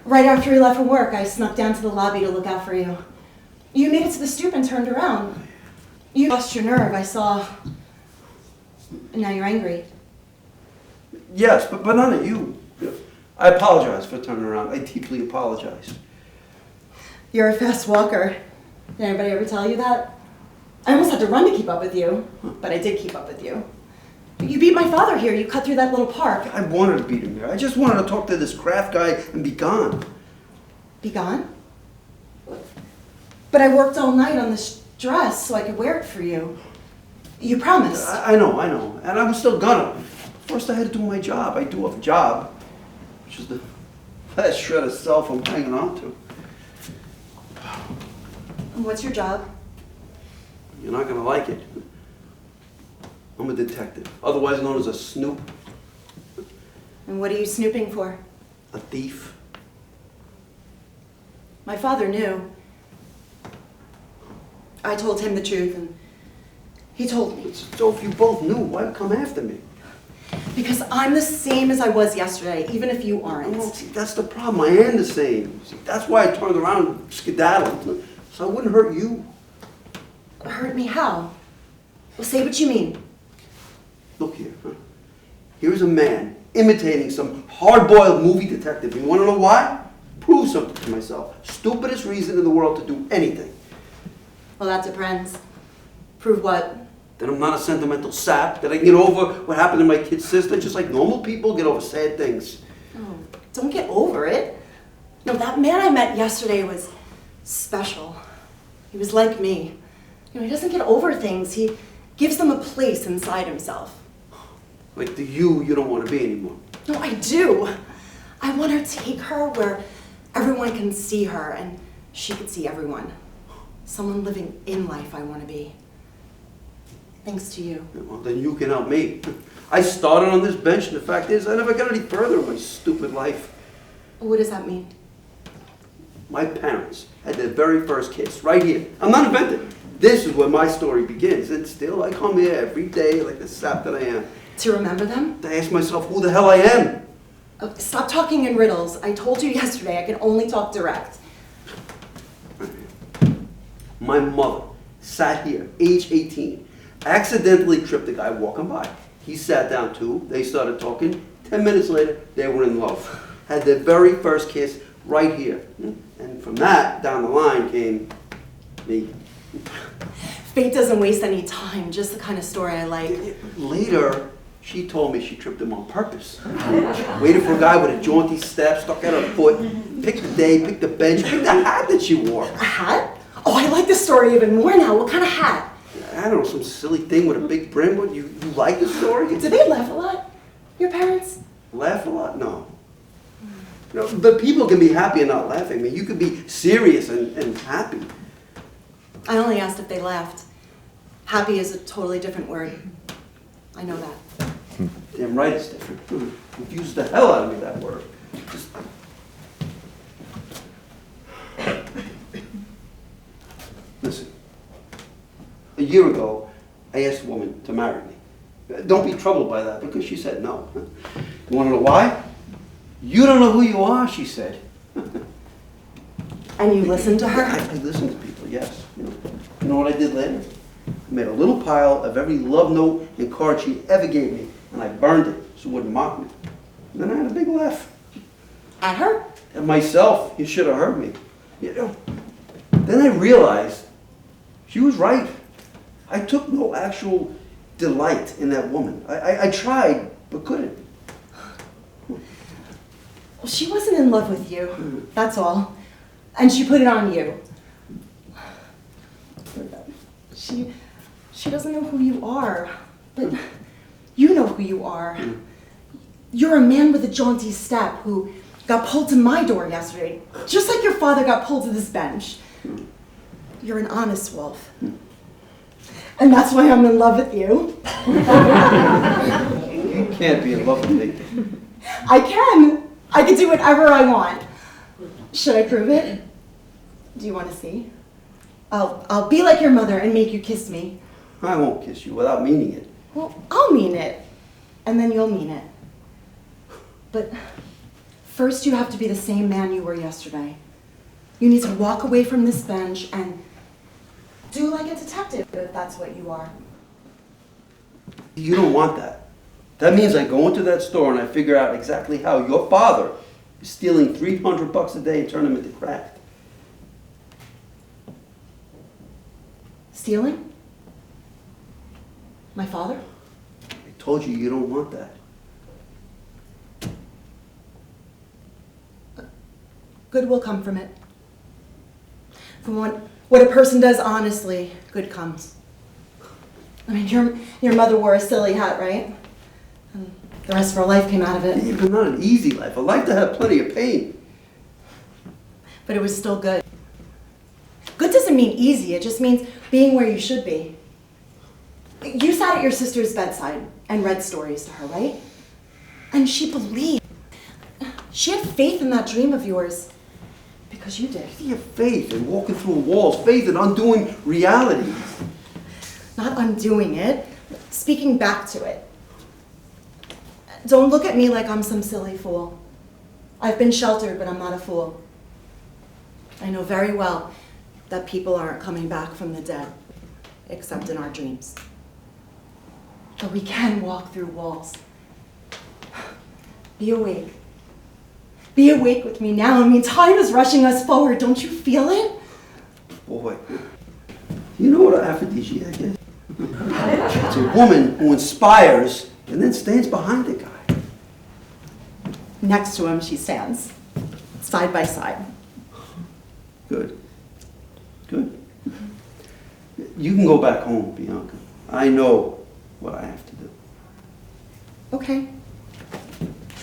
C: Right after he left from work, I snuck down to the lobby to look out for you. You made it to the stoop and turned around. You lost your nerve, I saw. And now you're angry.
A: Yes, but not at you. I apologize for turning around. I deeply apologize.
C: You're a fast walker. Did anybody ever tell you that? I almost had to run to keep up with you, but I did keep up with you. You beat my father here. You cut through that little park.
A: I wanted to beat him there. I just wanted to talk to this Kraft guy and be gone.
C: Be gone? But I worked all night on this dress so I could wear it for you. You promised.
A: I know. And I was still gonna. First I had to do my job. I do have a job, which is the last shred of self I'm hanging on to.
C: And what's your job?
A: You're not gonna like it. I'm a detective, otherwise known as a snoop,
C: And what are you snooping for?
A: a thief.
C: My father knew. I told him the truth, and he told me.
A: So if you both knew, why come after me?
C: Because I'm the same as I was yesterday, even if you aren't.
A: Well, see, that's the problem. I am the same. See, that's why I turned around and skedaddled, so I wouldn't hurt you.
C: Hurt me how? Well, say what you mean.
A: Look here. Huh? Here's a man imitating some hard-boiled movie detective. You want to know why? Prove something to myself. Stupidest reason in the world to do anything.
C: Well, that depends. Prove what?
A: That I'm not a sentimental sap. That I can get over what happened to my kid sister, just like normal people get over sad things.
C: Oh, don't get over it. No, that man I met yesterday was special. He was like me. You know, he doesn't get over things. He gives them a place inside himself.
A: Like the you don't want to be anymore.
C: No, I do. I want to take her where everyone can see her and she can see everyone. Someone living in life I want to be. Thanks to you.
A: Well, then you can help me. I started on this bench, and the fact is, I never got any further in my stupid life.
C: What does that mean?
A: My parents had their very first kiss right here. I'm not inventing. This is where my story begins, and still I come here every day like the sap that I am.
C: To remember them?
A: To ask myself who the hell I am.
C: Oh, stop talking in riddles. I told you yesterday I can only talk direct.
A: My mother sat here, age 18, accidentally tripped a guy walking by. He sat down too. They started talking. 10 minutes later, they were in love. Had their very first kiss right here. And from that, down the line came me.
C: Fate doesn't waste any time, just the kind of story I like.
A: Later, she told me she tripped him on purpose. Waited for a guy with a jaunty step, stuck out her foot, picked the day, picked the bench, picked the hat that she wore.
C: A hat? Oh, I like this story even more now. What kind of hat?
A: I don't know, some silly thing with a big brim, but you like the story?
C: Do they laugh a lot? Your parents?
A: Laugh a lot? No. No, but people can be happy and not laughing. I mean, you could be serious and happy.
C: I only asked if they laughed. Happy is a totally different word. I know that.
A: Damn right it's different. Confused the hell out of me, that word. Just... Listen, a year ago, I asked a woman to marry me. Don't be troubled by that, because she said no. You want to know why? You don't know who you are, she said.
C: And you listened to her?
A: I listen to people, yes. You know what I did later? I made a little pile of every love note and card she ever gave me, and I burned it so it wouldn't mock me. And then I had a big laugh.
C: At her?
A: At myself. You should have heard me. Then I realized she was right. I took no actual delight in that woman. I tried, but couldn't.
C: Well, she wasn't in love with you, that's all. And she put it on you. She doesn't know who you are, but you know who you are. You're a man with a jaunty step who got pulled to my door yesterday, just like your father got pulled to this bench. You're an honest wolf. And that's why I'm in love with you.
A: You can't be in love with me.
C: I can. I can do whatever I want. Should I prove it? Do you want to see? I'll be like your mother and make you kiss me.
A: I won't kiss you without meaning it.
C: Well, I'll mean it. And then you'll mean it. But first you have to be the same man you were yesterday. You need to walk away from this bench and do like a detective, if that's what you are.
A: You don't want that. That means I go into that store and I figure out exactly how your father is stealing $300 a day and turning them into crack.
C: Stealing? My father?
A: I told you don't want that.
C: Good will come from it. From what a person does honestly, good comes. I mean, your mother wore a silly hat, right? And the rest of her life came out of it.
A: Yeah, but not an easy life. A life that had plenty of pain.
C: But it was still good. Good doesn't mean easy, it just means being where you should be. You sat at your sister's bedside and read stories to her, right? And she believed. She had faith in that dream of yours. Because you did.
A: You have faith in walking through walls, faith in undoing reality.
C: Not undoing it, speaking back to it. Don't look at me like I'm some silly fool. I've been sheltered, but I'm not a fool. I know very well that people aren't coming back from the dead, except in our dreams. But we can walk through walls. Be awake. Be awake with me now. I mean, time is rushing us forward. Don't you feel it?
A: Boy, you know what an aphrodisiac is? It's a woman who inspires and then stands behind the guy.
C: Next to him, she stands, side by side.
A: Good. Good. You can go back home, Bianca. I know what I have to do.
C: Okay.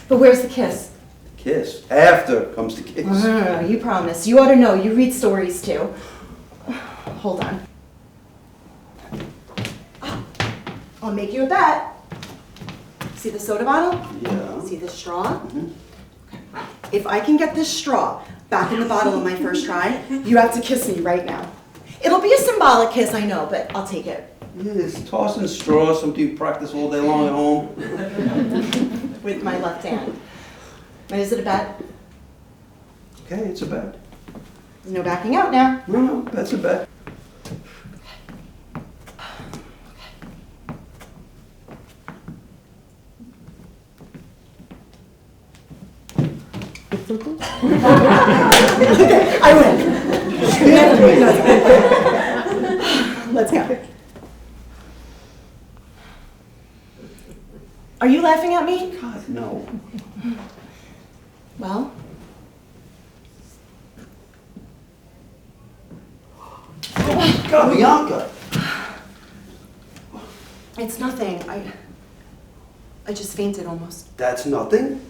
C: But where's the kiss?
A: Kiss. After comes the kiss.
C: No, you promise. You ought to know. You read stories too. Hold on. I'll make you a bet. See the soda bottle?
A: Yeah.
C: See the straw? Okay. If I can get this straw back in the bottle on my first try, you have to kiss me right now. It'll be a symbolic kiss, I know, but I'll take it.
A: Yeah, it's tossing straws. Something you practice all day long at home.
C: With my left hand. Is it a bet?
A: Okay, it's a bet.
C: No backing out now.
A: No, that's a bet.
C: I win. Let's go. Are you laughing at me?
A: God, no.
C: Well,
A: God, Bianca.
C: it's nothing. I just fainted almost.
A: That's nothing.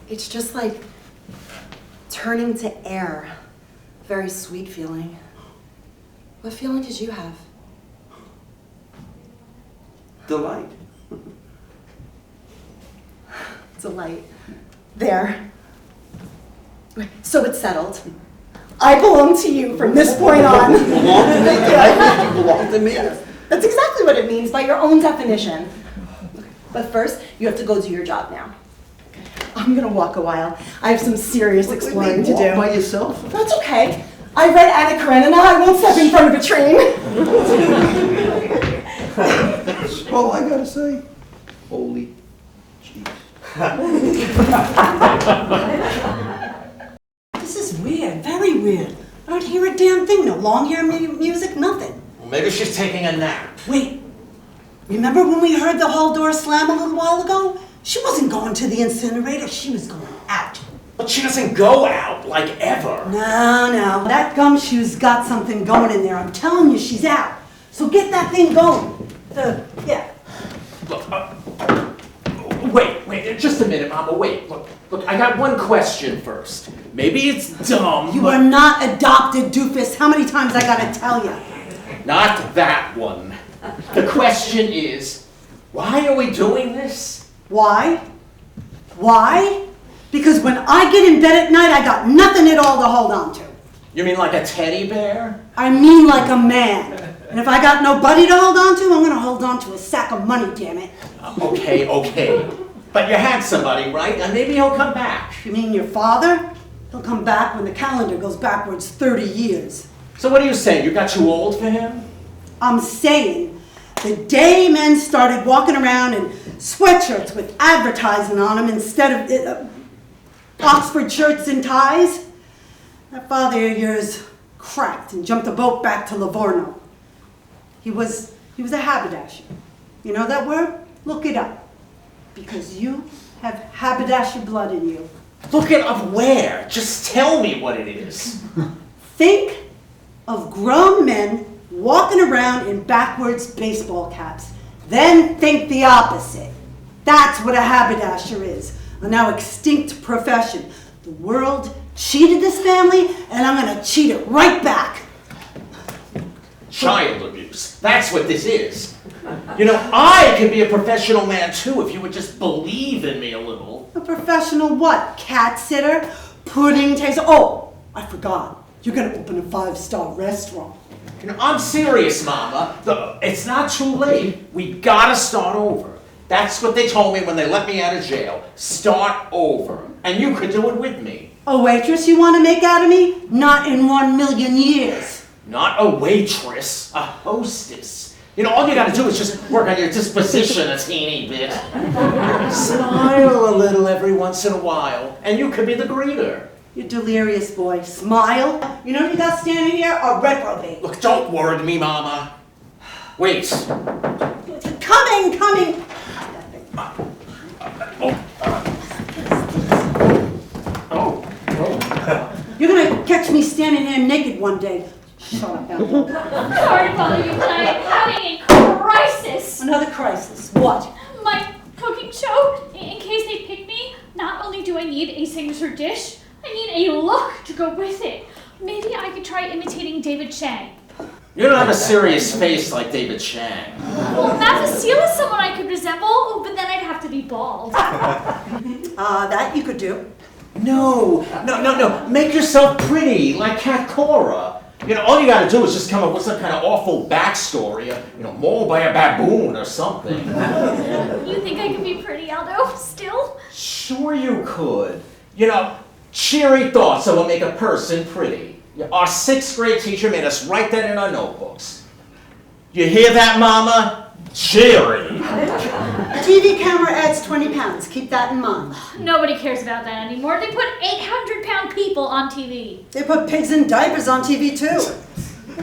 C: It's just like turning to air. Very sweet feeling. What feeling did you have?
A: Delight.
C: Delight. There. So it's settled. I belong to you from this point on.
A: You belong to me. Delight. You belong to me.
C: That's exactly what it means by your own definition. But first, you have to go do your job now. I'm gonna walk a while. I have some serious exploring to do.
A: Walk by yourself?
C: That's okay. I read Anna Karenina. I won't step in front of a train.
A: That's all I gotta say. Holy jeez.
E: This is weird, very weird. I don't hear a damn thing, no long hair music, nothing.
D: Well, maybe she's taking a nap.
E: Wait, remember when we heard the hall door slam a little while ago? She wasn't going to the incinerator, she was going out.
D: But she doesn't go out, like, ever.
E: No, that gumshoe's got something going in there. I'm telling you, she's out. So get that thing going. Yeah.
D: Look, wait, just a minute, Mama, wait. Look, I got one question first. Maybe it's dumb,
E: You
D: but
E: are not adopted, doofus. How many times I gotta tell you?
D: not that one. The question is, why are we doing this?
E: Why? Why? Because when I get in bed at night, I got nothing at all to hold on to.
D: You mean like a teddy bear?
E: I mean like a man. And if I got nobody to hold on to, I'm gonna hold on to a sack of money, damn it.
D: Okay. But you had somebody, right? And maybe he'll come back.
E: You mean your father? He'll come back when the calendar goes backwards 30 years.
D: So what are you saying? You got too old for him?
E: I'm saying, the day men started walking around in sweatshirts with advertising on them instead of Oxford shirts and ties, that father of yours cracked and jumped a boat back to Livorno. He was a haberdasher. You know that word? Look it up. Because you have haberdasher blood in you.
D: Look it up where? Just tell me what it is.
E: Think of grown men walking around in backwards baseball caps. Then think the opposite. That's what a haberdasher is. A now extinct profession. The world cheated this family, and I'm gonna cheat it right back.
D: Child abuse. That's what this is. You know, I can be a professional man too if you would just believe in me a little.
E: A professional what? Cat sitter? Pudding taster? Oh, I forgot. You're gonna open a 5-star restaurant.
D: You know, I'm serious, Mama. It's not too late. We gotta start over. That's what they told me when they let me out of jail. Start over. And you could do it with me.
E: A waitress you want to make out of me? Not in 1,000,000 years.
D: Not a waitress, a hostess. You know, all you gotta do is just work on your disposition a teeny bit. Smile a little every once in a while, and you could be the greeter.
E: You delirious boy. Smile. You know what you got standing here? A reprobate.
D: Look, don't word me, Mama. Wait.
E: Coming. You're gonna catch me standing here naked one day. Shut up, Anthony.
F: Sorry to bother you, but I am having a crisis.
E: Another crisis. What?
F: My cooking show, in case they pick me, not only do I need a signature dish, I need a look to go with it. Maybe I could try imitating David Chang.
D: You don't have a serious face like David Chang.
F: Well, Matt Steele is someone I could resemble, but then I'd have to be bald.
E: That you could do.
D: No. Make yourself pretty, like Cat Cora. You know, all you gotta do is just come up with some kind of awful backstory, mauled by a baboon or something.
F: You think I could be pretty, Aldo, still?
D: Sure you could. You know, cheery thoughts that will make a person pretty. Our 6th grade teacher made us write that in our notebooks. You hear that, Mama? Cheery.
E: A TV camera adds 20 pounds. Keep that in mind.
F: Nobody cares about that anymore. They put 800-pound people on TV.
E: They put pigs in diapers on TV too.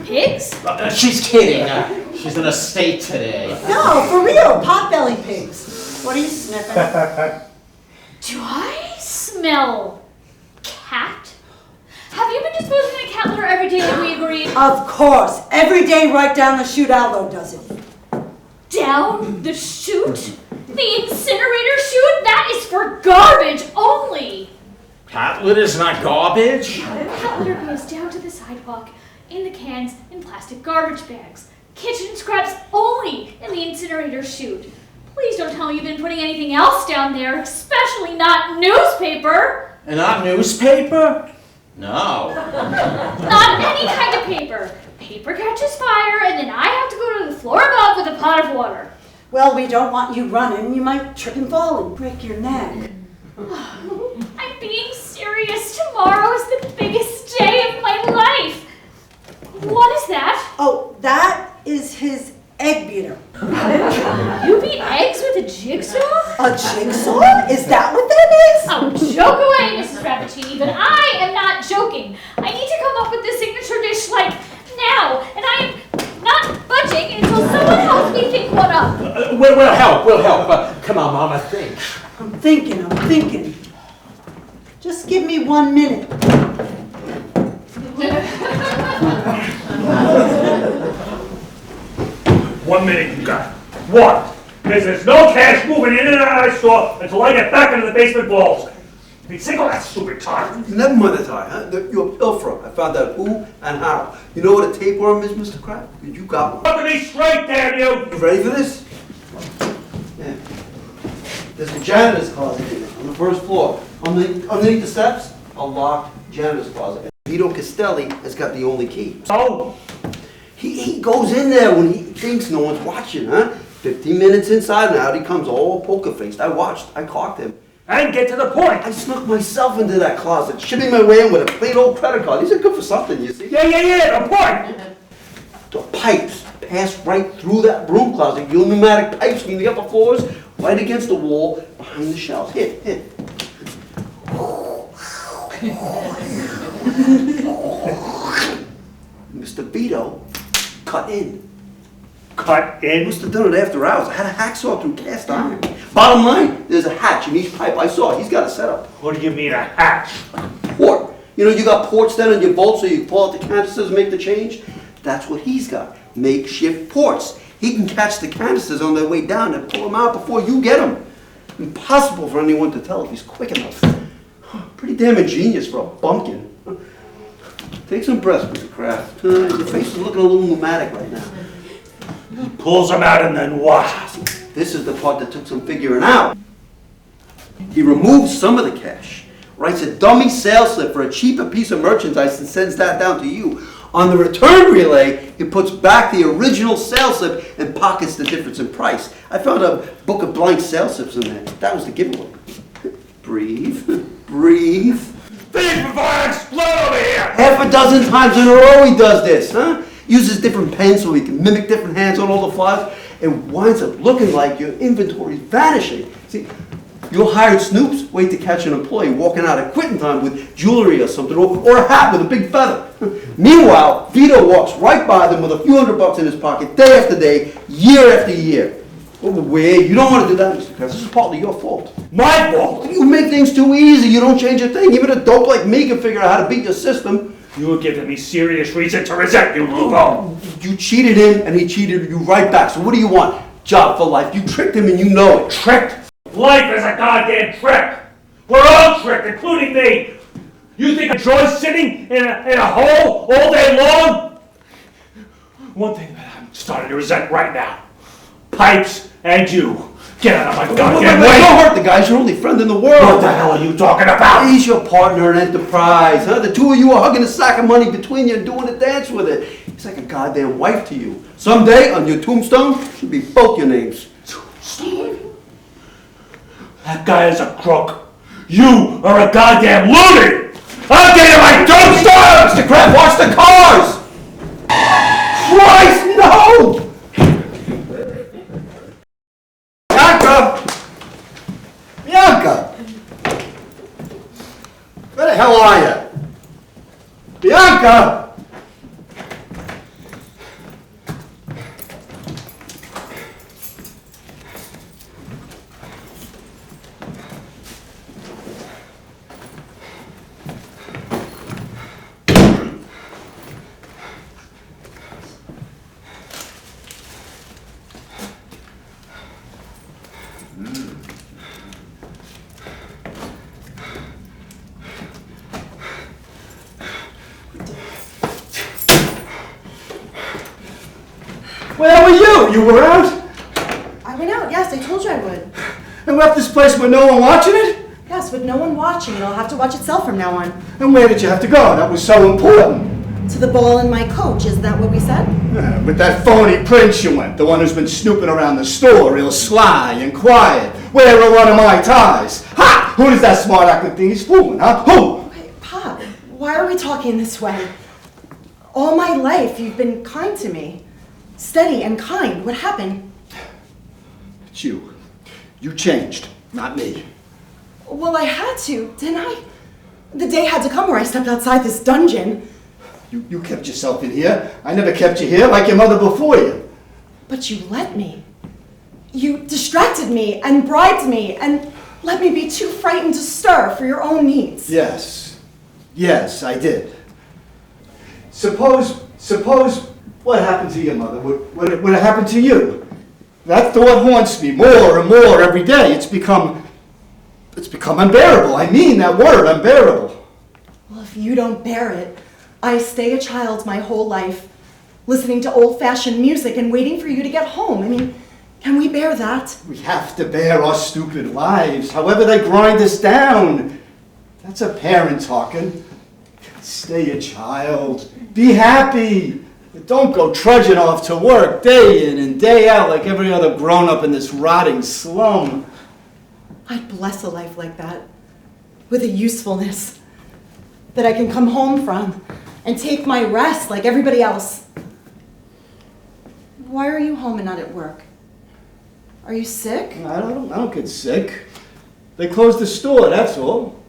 F: Pigs?
D: She's kidding. She's in a state today.
E: No, for real. Potbelly pigs. What are you sniffing?
F: Do I smell cat? Have you been disposing of cat litter every day like we agreed?
E: Of course. Every day right down the chute Aldo does it.
F: Down the chute? The incinerator chute? That is for garbage only!
D: Cat litter's not garbage?
F: Cat litter goes down to the sidewalk, in the cans, in plastic garbage bags. Kitchen scraps only in the incinerator chute. Please don't tell me you've been putting anything else down there, especially not newspaper!
D: And not newspaper? No.
F: Not any kind of paper. Paper catches fire, and then I have to go to the floor above with the pot of water.
E: Well, we don't want you running. You might trip and fall and break your neck.
F: I'm being serious. Tomorrow is the biggest day of my life. What is that?
E: Oh, that is his egg beater.
F: You beat eggs with a jigsaw?
E: A jigsaw? Is that what that is?
F: Oh, joke away, Mrs. Rappaccini, but I am not joking. I need to come up with the signature dish like now, and I am not budging until someone helps me think one up.
D: We'll help. Come on, Mama, think.
E: I'm thinking. Just give me 1 minute.
B: 1 minute you got. What? There's no cash moving in and out of my store until I get back into the basement vaults. I mean, think of that stupid tie.
A: Never mind the tie, huh? You're a pilferer. I found out who and how. You know what a tapeworm is, Mr. Kraft? You got one.
B: Up to me straight, damn you!
A: You ready for this? Yeah. There's a janitor's closet in there on the first floor. Underneath the steps, a locked janitor's closet. Vito Castelli has got the only key.
B: Oh,
A: He goes in there when he thinks no one's watching, huh? 15 minutes inside and out, he comes all poker-faced. I watched. I clocked him.
B: and get to the point.
A: I snuck myself into that closet, shipping my way in with a plain old credit card. These are good for something, you see.
B: Yeah, the point.
A: The pipes pass right through that broom closet. Your pneumatic pipes from the upper floors, right against the wall, behind the shelves. Here. Mr. Vito cut in.
B: Cut in.
A: Must have done it after hours. I had a hacksaw through cast iron. Bottom line, there's a hatch in each pipe. I saw it. He's got it set up.
B: What do you mean a hatch?
A: Port. You know, you got ports then on your bolt so you pull out the canisters and make the change? That's what he's got. Makeshift ports. He can catch the canisters on their way down and pull them out before you get them. Impossible for anyone to tell if he's quick enough. Pretty damn ingenious for a bumpkin. Take some breaths, Mr. Kraft. Your face is looking a little pneumatic right now.
B: Pulls them out and then what?
A: This is the part that took some figuring out. He removes some of the cash, writes a dummy sales slip for a cheaper piece of merchandise and sends that down to you. On the return relay, he puts back the original sales slip and pockets the difference in price. I found a book of blank sales slips in there. That was the giveaway. Breathe.
B: Think before I explode over here!
A: Half a dozen times in a row he does this, huh? Uses different pens so he can mimic different hands on all the flyers and winds up looking like your inventory's vanishing. See, your hired snoops wait to catch an employee walking out at quitting time with jewelry or something, or a hat with a big feather. Meanwhile, Vito walks right by them with a few $100 in his pocket day after day, year after year. Oh, wait, you don't want to do that, Mr. Kress. This is partly your fault.
B: My fault?
A: You make things too easy. You don't change a thing. Even a dope like me can figure out how to beat your system.
B: You were giving me serious reason to resent you, Lugo.
A: You cheated him, and he cheated you right back. So what do you want? Job for life. You tricked him, and you know it.
B: Tricked? Life is a goddamn trick. We're all tricked, including me. You think I enjoy sitting in a hole all day long? One thing that I'm starting to resent right now. Pipes and you. Get out of my goddamn way.
A: Don't hurt the guy. He's your only friend in the world.
B: What the hell are you talking about?
A: He's your partner in enterprise, huh? The two of you are hugging a sack of money between you and doing a dance with it. He's like a goddamn wife to you. Someday, on your tombstone, should be both your names.
B: Tombstone? That guy is a crook. You are a goddamn loony! I'll get you my tombstone!
A: Mr. Kraft, watch the cars! Christ, no! Bianca! Where the hell are you? Bianca! Where were you? You were out?
C: I went out, yes, I told you I would.
A: And left this place with no one watching it?
C: Yes, with no one watching, it'll have to watch itself from now on.
A: And where did you have to go? That was so important.
C: to the ball in my coach, isn't that what we said?
G: Yeah, with that phony prince you went, the one who's been snooping around the store, real sly and quiet, wearing one of my ties. Ha! Who does that smart acting think he's fooling, huh? Who?
C: Wait, Pop, why are we talking this way? All my life you've been kind to me. Steady and kind. What happened?
G: It's you. You changed, not me.
C: Well, I had to, didn't I? The day had to come where I stepped outside this dungeon.
G: You kept yourself in here. I never kept you here like your mother before you.
C: But you let me. You distracted me and bribed me and let me be too frightened to stir for your own needs.
G: Yes. Yes, I did. Suppose what happened to your mother would have happened to you. That thought haunts me more and more every day. It's become unbearable. I mean that word, unbearable.
C: Well, if you don't bear it, I stay a child my whole life, listening to old-fashioned music and waiting for you to get home. I mean, can we bear that?
G: We have to bear our stupid lives, however they grind us down. That's a parent talking. Stay a child. Be happy. Don't go trudging off to work day in and day out like every other grown-up in this rotting slum.
C: I'd bless a life like that, with a usefulness that I can come home from and take my rest like everybody else. Why are you home and not at work? Are you sick?
G: I don't get sick. They closed the store, that's all.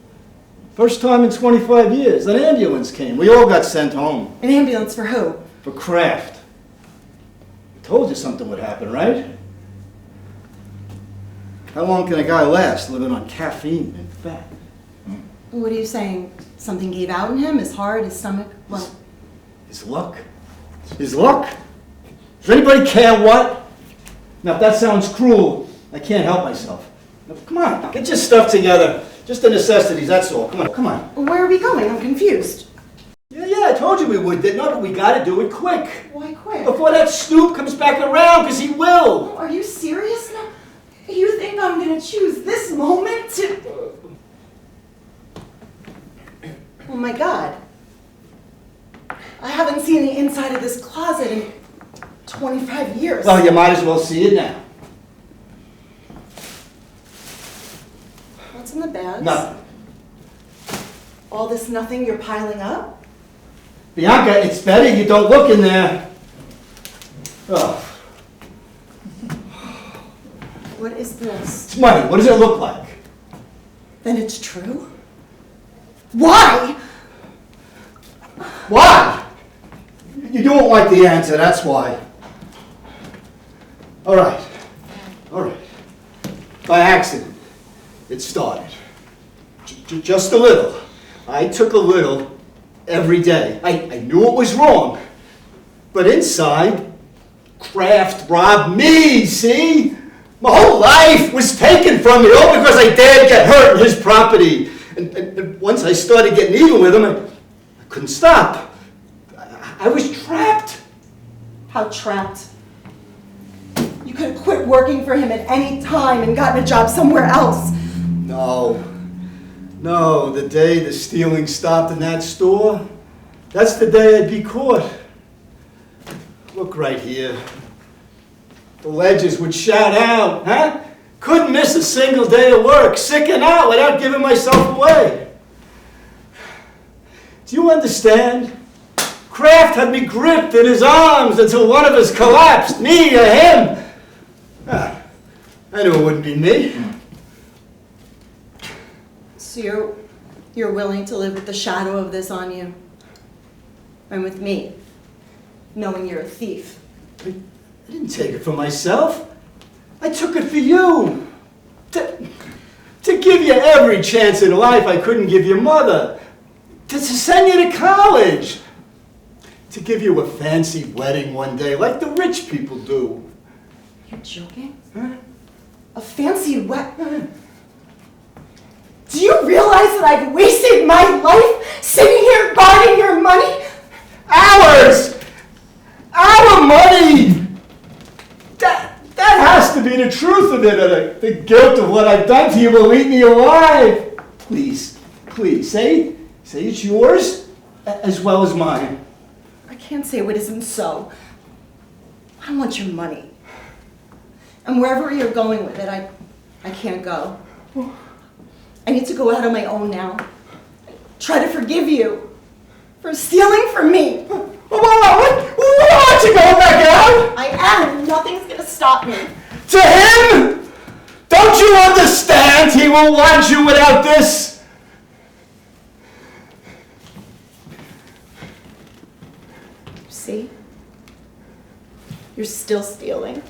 G: First time in 25 years. An ambulance came. We all got sent home.
C: An ambulance for who?
G: For Kraft. I told you something would happen, right? How long can a guy last living on caffeine and fat?
C: What are you saying? Something gave out in him? His heart, his stomach? Well,
G: His luck. His luck? Does anybody care what? Now, if that sounds cruel, I can't help myself. Now, come on, get your stuff together. Just the necessities, that's all. Come on, come on.
C: where are we going? I'm confused.
G: Yeah, I told you we would, didn't I? But we gotta do it quick.
C: Why quick?
G: Before that snoop comes back around, because he will.
C: Are you serious now? You think I'm gonna choose this moment to... Oh my God. I haven't seen the inside of this closet in 25 years.
G: Well, you might as well see it now.
C: What's in the bags?
G: Nothing.
C: All this nothing you're piling up?
G: Bianca, it's better you don't look in there. Oh,
C: What is this?
G: it's money. What does it look like?
C: Then it's true? Why?
G: Why? You don't like the answer, that's why. All right. By accident, it started. Just a little. I took a little every day. I knew it was wrong. But inside, Kraft robbed me, see? My whole life was taken from me, all because I dared get hurt in his property. And once I started getting even with him, I couldn't stop. I was trapped.
C: How trapped? You could have quit working for him at any time and gotten a job somewhere else.
G: No, the day the stealing stopped in that store, that's the day I'd be caught. Look right here. The ledgers would shout out, huh? Couldn't miss a single day of work, sicking out without giving myself away. Do you understand? Kraft had me gripped in his arms until one of us collapsed, me or him. I knew it wouldn't be me.
C: So you're willing to live with the shadow of this on you? And with me, knowing you're a thief?
G: I didn't take it for myself. I took it for you. To give you every chance in life I couldn't give your mother. To send you to college. To give you a fancy wedding one day like the rich people do.
C: You're joking?
G: Huh?
C: A fancy wedding? Do you realize that I've wasted my life sitting here guarding your money?
G: Ours! Our money! That has to be the truth of it, or the guilt of what I've done to you will eat me alive. Please, say it's yours as well as mine.
C: can't say what isn't so. I want your money. And wherever you're going with it, I can't go. I need to go out on my own now. Try to forgive you for stealing from me.
G: Why aren't you going back out?
C: I am. Nothing's gonna stop me.
G: To him? Don't you understand? He won't want you without this.
C: See? You're still stealing.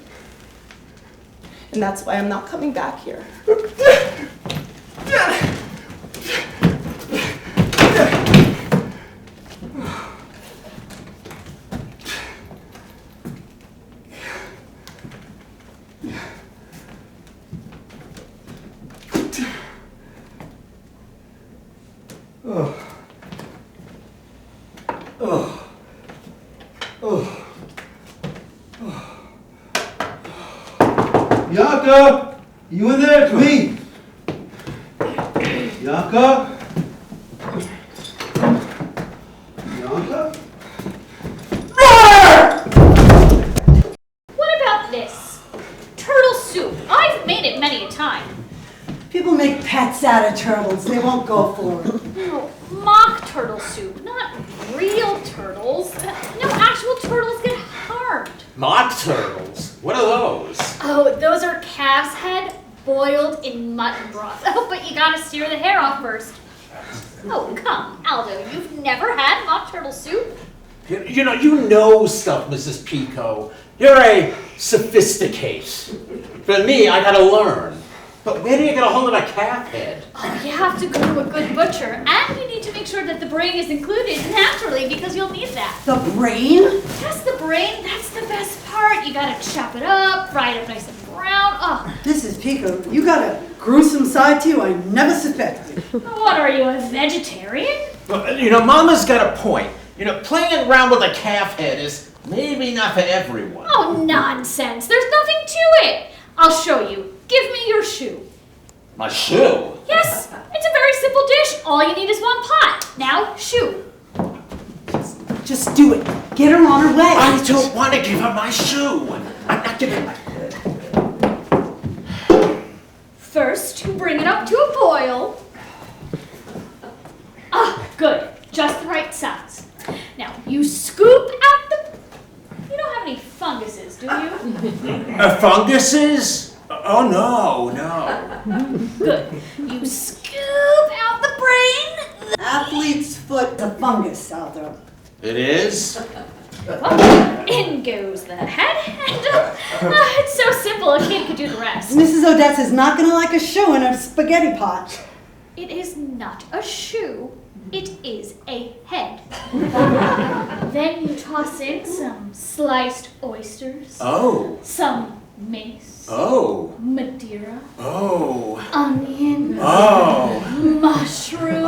C: And that's why I'm not coming back here.
A: Bianca, you in there? It's me. Bianca? Bianca?
F: What about this? Turtle soup. I've made it many a time.
E: People make pets out of turtles. They won't go for it.
F: No, mock turtle soup, not real turtles. No, actual turtles get harmed.
D: Mock turtles? What are those?
F: Oh, those are calf's head boiled in mutton broth. Oh, but you gotta steer the hair off first. Oh, come, Aldo, you've never had mock turtle soup?
D: You know stuff, Mrs. Pico. You're a sophisticate. For me, I gotta learn. But where do you get a hold of a calf head?
F: Oh, you have to go to a good butcher, and you need to make sure that the brain is included naturally because you'll need that.
E: The brain?
F: Yes, the brain, that's the best part. You gotta chop it up, fry it up nice and brown. Oh,
E: Mrs. Pico, you got a gruesome side to you I never suspected.
F: what are you, a vegetarian?
D: Well, Mama's got a point. Playing around with a calf head is maybe not for everyone.
F: Oh, nonsense. There's nothing to it. I'll show you. Give me your shoe.
D: My shoe?
F: Yes, it's a very simple dish. All you need is one pot. Now, shoe.
E: Just do it. Get her on her way.
D: I don't want to give her my shoe. I'm not giving my...
F: First, you bring it up to a boil. Ah, good. Just the right size. Now, you scoop out the... You don't have any funguses, do you?
D: Funguses? Oh, no.
F: Good. You scoop out the brain.
E: Athlete's foot to fungus, Aldo.
D: It is?
F: Well, in goes the head, and it's so simple, a kid could do the rest.
E: Mrs. Odessa's not gonna like a shoe in a spaghetti pot.
F: It is not a shoe, it is a head. Then you toss in some sliced oysters,
D: Oh.
F: some mace,
D: Oh.
F: Madeira,
D: Oh.
F: onions,
D: Oh.
F: mushrooms.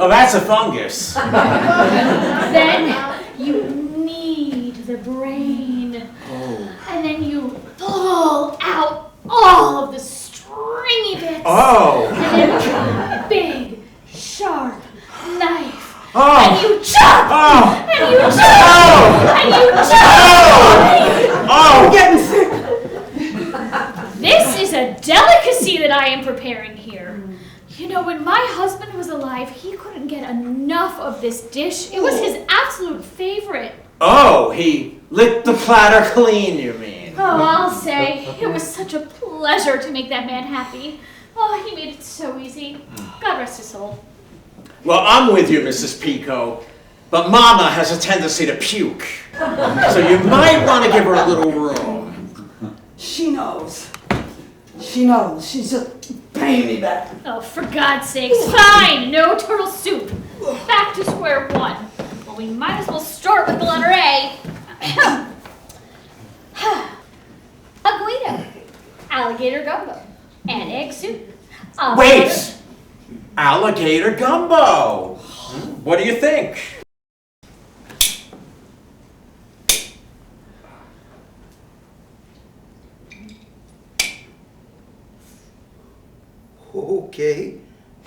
D: Oh, that's a fungus.
F: Then you knead the brain.
D: Oh.
F: And then you pull out all of the stringy bits.
D: Oh.
F: And then big, sharp knife.
D: Oh.
F: And you chop!
D: Oh.
F: And you chop! And you chop!
D: Oh.
E: I'm getting sick.
F: This is a delicacy that I am preparing here. When my husband was alive, he couldn't get enough of this dish. It was his absolute favorite.
D: Oh, he licked the platter clean, you mean?
F: Oh, I'll say, it was such a pleasure to make that man happy. Oh, he made it so easy. God rest his soul.
D: Well, I'm with you, Mrs. Pico, but Mama has a tendency to puke. So you might want to give her a little room.
E: She knows. She knows. She's just paying me back.
F: Oh, for God's sakes, fine, no turtle soup. Back to square one. Well, we might as well start with the letter A. A Guido, alligator gumbo, and egg soup.
D: Wait! Alligator gumbo! What do you think?
A: Okay.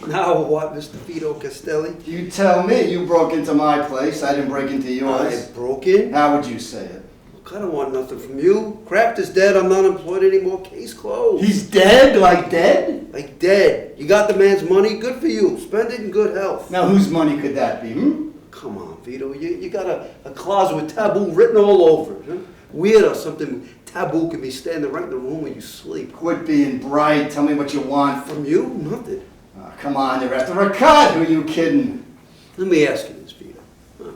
A: Now what, Mr. Vito Castelli?
G: You tell me. You broke into my place. I didn't break into yours.
A: I broke in?
G: How would you say it?
A: Look, I don't want nothing from you. Kraft is dead, I'm not employed anymore, case closed.
G: He's dead? Like dead?
A: Like dead. You got the man's money, good for you. Spend it in good health.
G: Now whose money could that be,
A: Come on, Vito, you got a closet with taboo written all over it. Huh? Weird or something taboo can be standing right in the room where you sleep.
G: Quit being bright. Tell me what you want.
A: From you, nothing.
G: Oh, come on, you're after a cut. Who are you kidding?
A: Let me ask you this, Vito. Huh?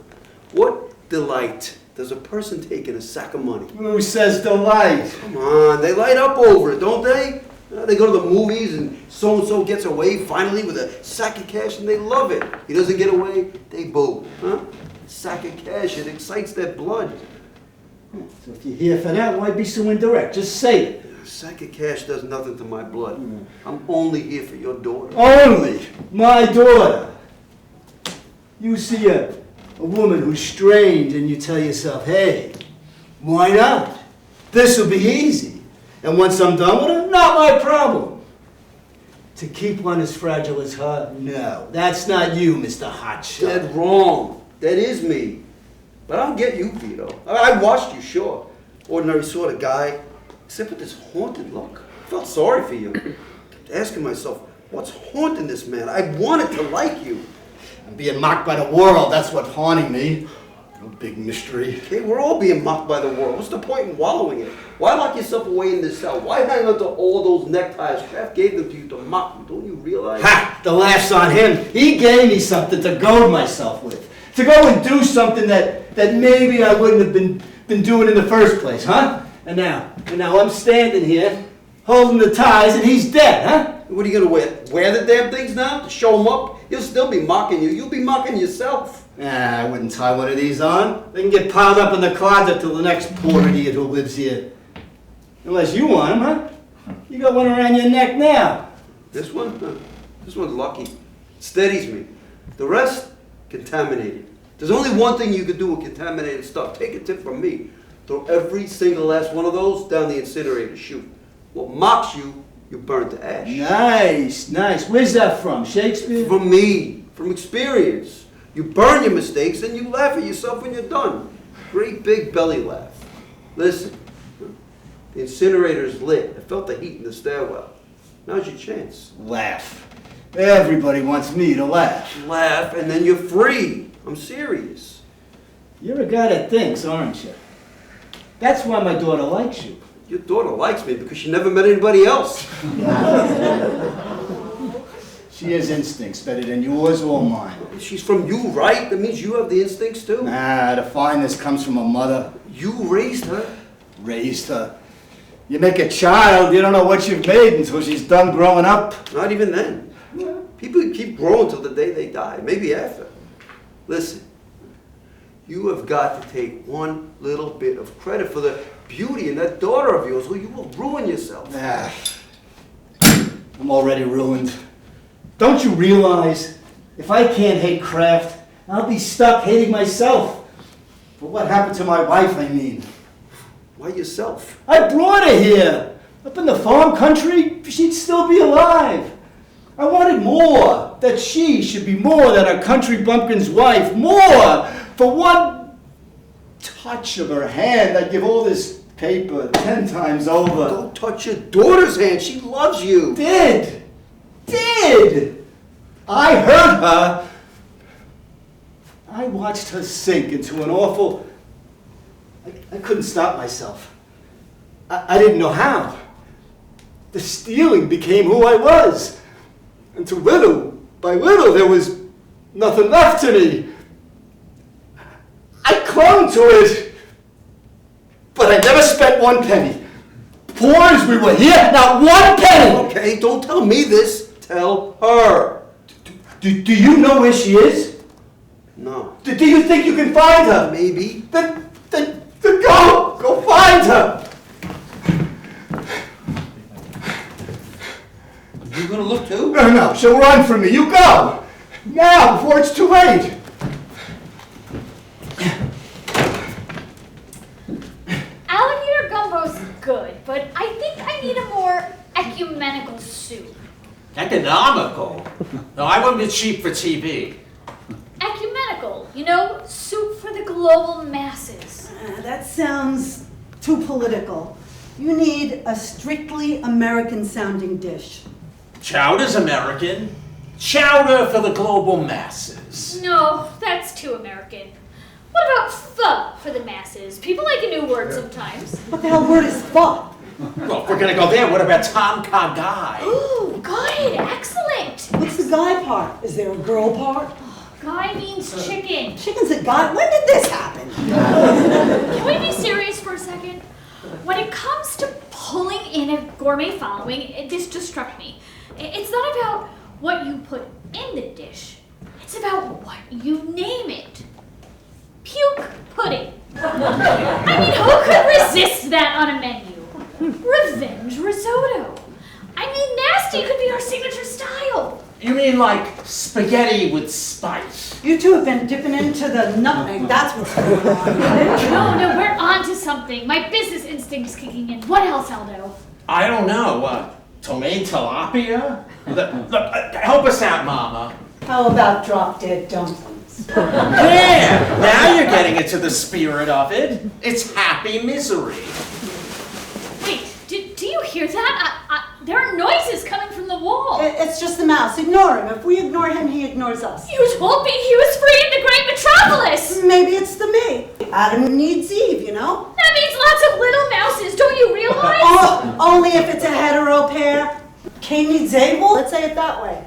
A: What delight does a person take in a sack of money?
G: Who says delight?
A: Come on, they light up over it, don't they? They go to the movies and so-and-so gets away finally with a sack of cash and they love it. He doesn't get away, they boo. Huh? A sack of cash, it excites their blood.
G: So if you're here for that, why be so indirect? Just say it.
A: A sack of cash does nothing to my blood. I'm only here for your daughter.
G: Only my daughter. You see a woman who's strange and you tell yourself, hey, why not? This will be easy. And once I'm done with her, not my problem. To keep one as fragile as her, no. That's not you, Mr. Hotshot.
A: Dead wrong. That is me. But I'll get you, Vito. I watched you, sure. Ordinary sort of guy. Except with this haunted look. I felt sorry for you. Kept asking myself, what's haunting this man? I wanted to like you.
G: I'm being mocked by the world. That's what's haunting me. No big mystery.
A: Okay, we're all being mocked by the world. What's the point in wallowing in it? Why lock yourself away in this cell? Why hang on to all those neckties? Kraft gave them to you to mock you. Don't you realize?
G: Ha! The laugh's on him. He gave me something to goad myself with. To go and do something that maybe I wouldn't have been doing in the first place, huh? And now I'm standing here, holding the ties, and he's dead, huh?
A: What are you gonna wear? Wear the damn things now to show them up? He'll still be mocking you. You'll be mocking yourself.
G: Nah, I wouldn't tie one of these on. They can get piled up in the closet till the next poor idiot who lives here. Unless you want them, huh? You got one around your neck now.
A: This one? Huh. This one's lucky. Steadies me. The rest, contaminated. There's only one thing you could do with contaminated stuff. Take a tip from me. Throw every single last one of those down the incinerator chute. What mocks you, you burn to ash.
G: Nice, nice. Where's that from? Shakespeare?
A: From me, from experience. You burn your mistakes and you laugh at yourself when you're done. Great big belly laugh. Listen, the incinerator's lit. I felt the heat in the stairwell. Now's your chance.
G: Laugh. Everybody wants me to laugh.
A: Laugh and then you're free. I'm serious.
G: You're a guy that thinks, aren't you? That's why my daughter likes you.
A: Your daughter likes me because she never met anybody else.
G: She has instincts better than yours or mine.
A: She's from you, right? That means you have the instincts too?
G: Nah, the fineness comes from a mother.
A: You raised her.
G: Raised her. You make a child, you don't know what you've made until she's done growing up.
A: Not even then. People keep growing till the day they die, maybe after. Listen, you have got to take one little bit of credit for the beauty in that daughter of yours, or you will ruin yourself.
G: Nah, I'm already ruined. Don't you realize, if I can't hate Kraft, I'll be stuck hating myself. For what happened to my wife, I mean.
A: Why yourself?
G: I brought her here. Up in the farm country, she'd still be alive. I wanted more, that she should be more than a country bumpkin's wife. More! For one touch of her hand, I'd give all this paper 10 times over.
A: Don't touch your daughter's hand. She loves you.
G: Did! I heard her. I watched her sink into an awful... I couldn't stop myself. I didn't know how. The stealing became who I was. Until little by little there was nothing left to me. I clung to it. But I never spent one penny. Poor as we were here, not one penny.
A: Okay, don't tell me this. Tell her.
G: Do you know where she is?
A: No.
G: Do you think you can find her?
A: Maybe.
G: Then go find her.
A: You gonna look too?
G: No, she'll run from me. You go. Now, before it's too late.
F: Alligator gumbo's good, but I think I need a more ecumenical soup.
D: Economical? No, I wouldn't be cheap for TV.
F: Ecumenical, you know, soup for the global masses.
E: That sounds too political. You need a strictly American-sounding dish.
D: Chowder's American. Chowder for the global masses.
F: No, that's too American. What about pho for the masses? People like a new word sometimes.
E: What the hell word is pho?
D: Well, if we're gonna go there, what about Tom Kha Gai?
F: Ooh, good, excellent.
E: What's the guy part? Is there a girl part?
F: Guy means chicken.
E: Chicken's a guy? When did this happen?
F: Can we be serious for a second? When it comes to pulling in a gourmet following, this just struck me. It's not about what you put in the dish. It's about what you name it. Puke pudding. I mean, who could resist that on a menu? Revenge risotto. I mean, nasty could be our signature style.
D: You mean like spaghetti with spice?
E: You two have been dipping into the nutmeg. That's what's going on.
F: No, we're on to something. My business instinct's kicking in. What else, Aldo?
D: I don't know. Tomaine tilapia? Look, help us out, Mama.
E: How about drop-dead dumplings?
D: Yeah, now you're getting into the spirit of it. It's happy misery.
F: Wait, do you hear that? There are noises coming from the wall.
E: It's just the mouse. Ignore him. If we ignore him, he ignores us.
F: You told me he was free in the great metropolis.
E: Maybe it's the me. Adam needs Eve, you know?
F: That means lots of little mouses, don't you realize?
E: Oh, only if it's a hetero pair. Cain needs Abel. Let's say it that way.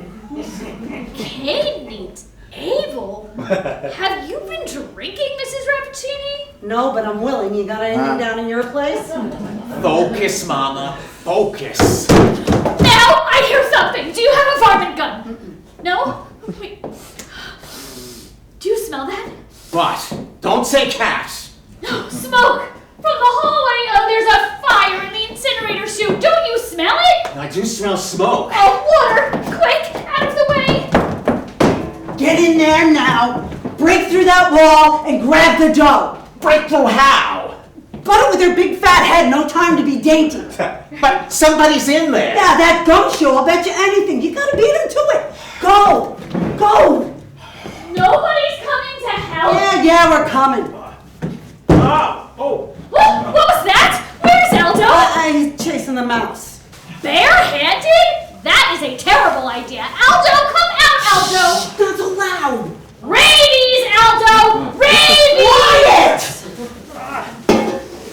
F: Cain needs Abel? Have you been drinking, Mrs. Rappaccini?
E: No, but I'm willing. You got anything down in your place?
D: Focus, Mama. Focus.
F: Now I hear something. Do you have a varmint gun? No? Wait. Do you smell that?
D: What? Don't say cat.
F: No, smoke! From the hallway! Oh, there's a fire in the incinerator chute! Don't you smell it?
D: I do smell smoke.
F: Oh, water! Quick! Out of the way!
E: Get in there now. Break through that wall and grab the dough.
D: Break through how?
E: Butt it with your big fat head. No time to be dainty.
D: But somebody's in there.
E: Yeah, that gumshoe. I'll bet you anything. You gotta beat him to it. Go. Go.
F: Nobody's coming to help?
E: Yeah, we're coming.
D: Oh.
F: What was that? Where's Aldo?
E: He's chasing the mouse.
F: Barehanded? That is a terrible idea. Aldo, come out, Aldo!
E: Not so loud.
F: Rabies, Aldo! Rabies!
E: Quiet!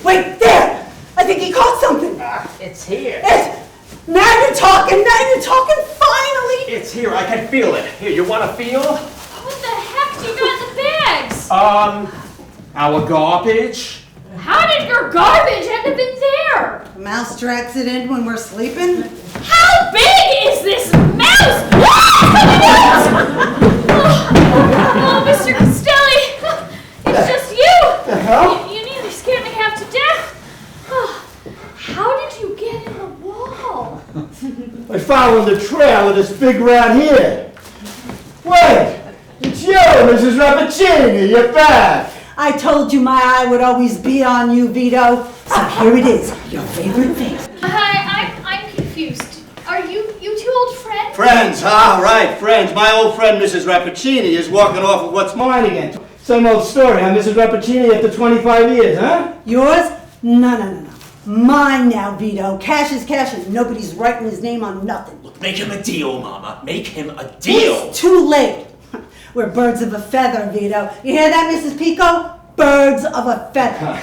E: Wait, there! I think he caught something.
D: It's here.
E: Now you're talking, finally!
D: It's here. I can feel it. Here, you want to feel?
F: What the heck do you got in the bags?
D: Our garbage.
F: How did your garbage end up in there?
E: The mouse tracks it in when we're sleeping.
F: How big is this mouse? Oh, Mr. Costelli, it's just you.
G: The hell?
F: You nearly scared me half to death. How did you get in the wall?
G: I followed the trail of this big rat here. Wait! It's you, Mrs. Rappaccini. You're back.
E: I told you my eye would always be on you, Vito. So here it is, your favorite face.
F: Hi, I'm confused. Are you two old friends?
G: Friends, right, friends. My old friend Mrs. Rappaccini is walking off with what's mine again. Same old story, huh? Mrs. Rappaccini after 25 years, huh?
E: Yours? No. Mine now, Vito. Cash is cash and nobody's writing his name on nothing.
D: Look, make him a deal, Mama. Make him a deal.
E: It's too late. We're birds of a feather, Vito. You hear that, Mrs. Pico? Birds of a feather.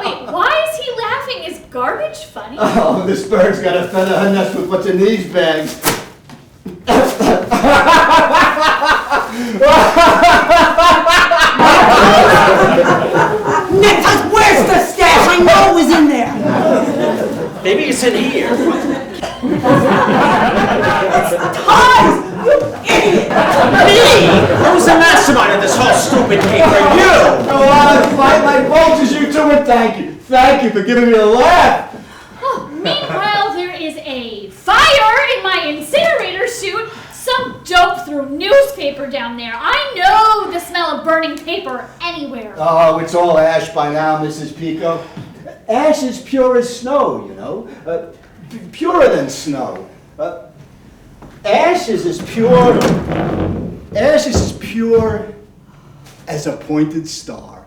F: Wait, why is he laughing? Is garbage funny?
G: Oh, this bird's got to feather her nest with what's in these bags.
E: Neckties, where's the stash? I know it was in there.
D: Maybe it's in here.
E: Ties! You idiot!
D: Me? Who's the mastermind of this whole stupid caper? You!
G: Go on and fight like vultures, you two, and thank you. Thank you for giving me a laugh.
F: Meanwhile, there is a fire in my incinerator chute. Some dope threw newspaper down there. I know the smell of burning paper anywhere.
G: Oh, it's all ash by now, Mrs. Pico. Ash is pure as snow, you know. Purer than snow. Ash is as pure. Ash is as pure as a pointed star.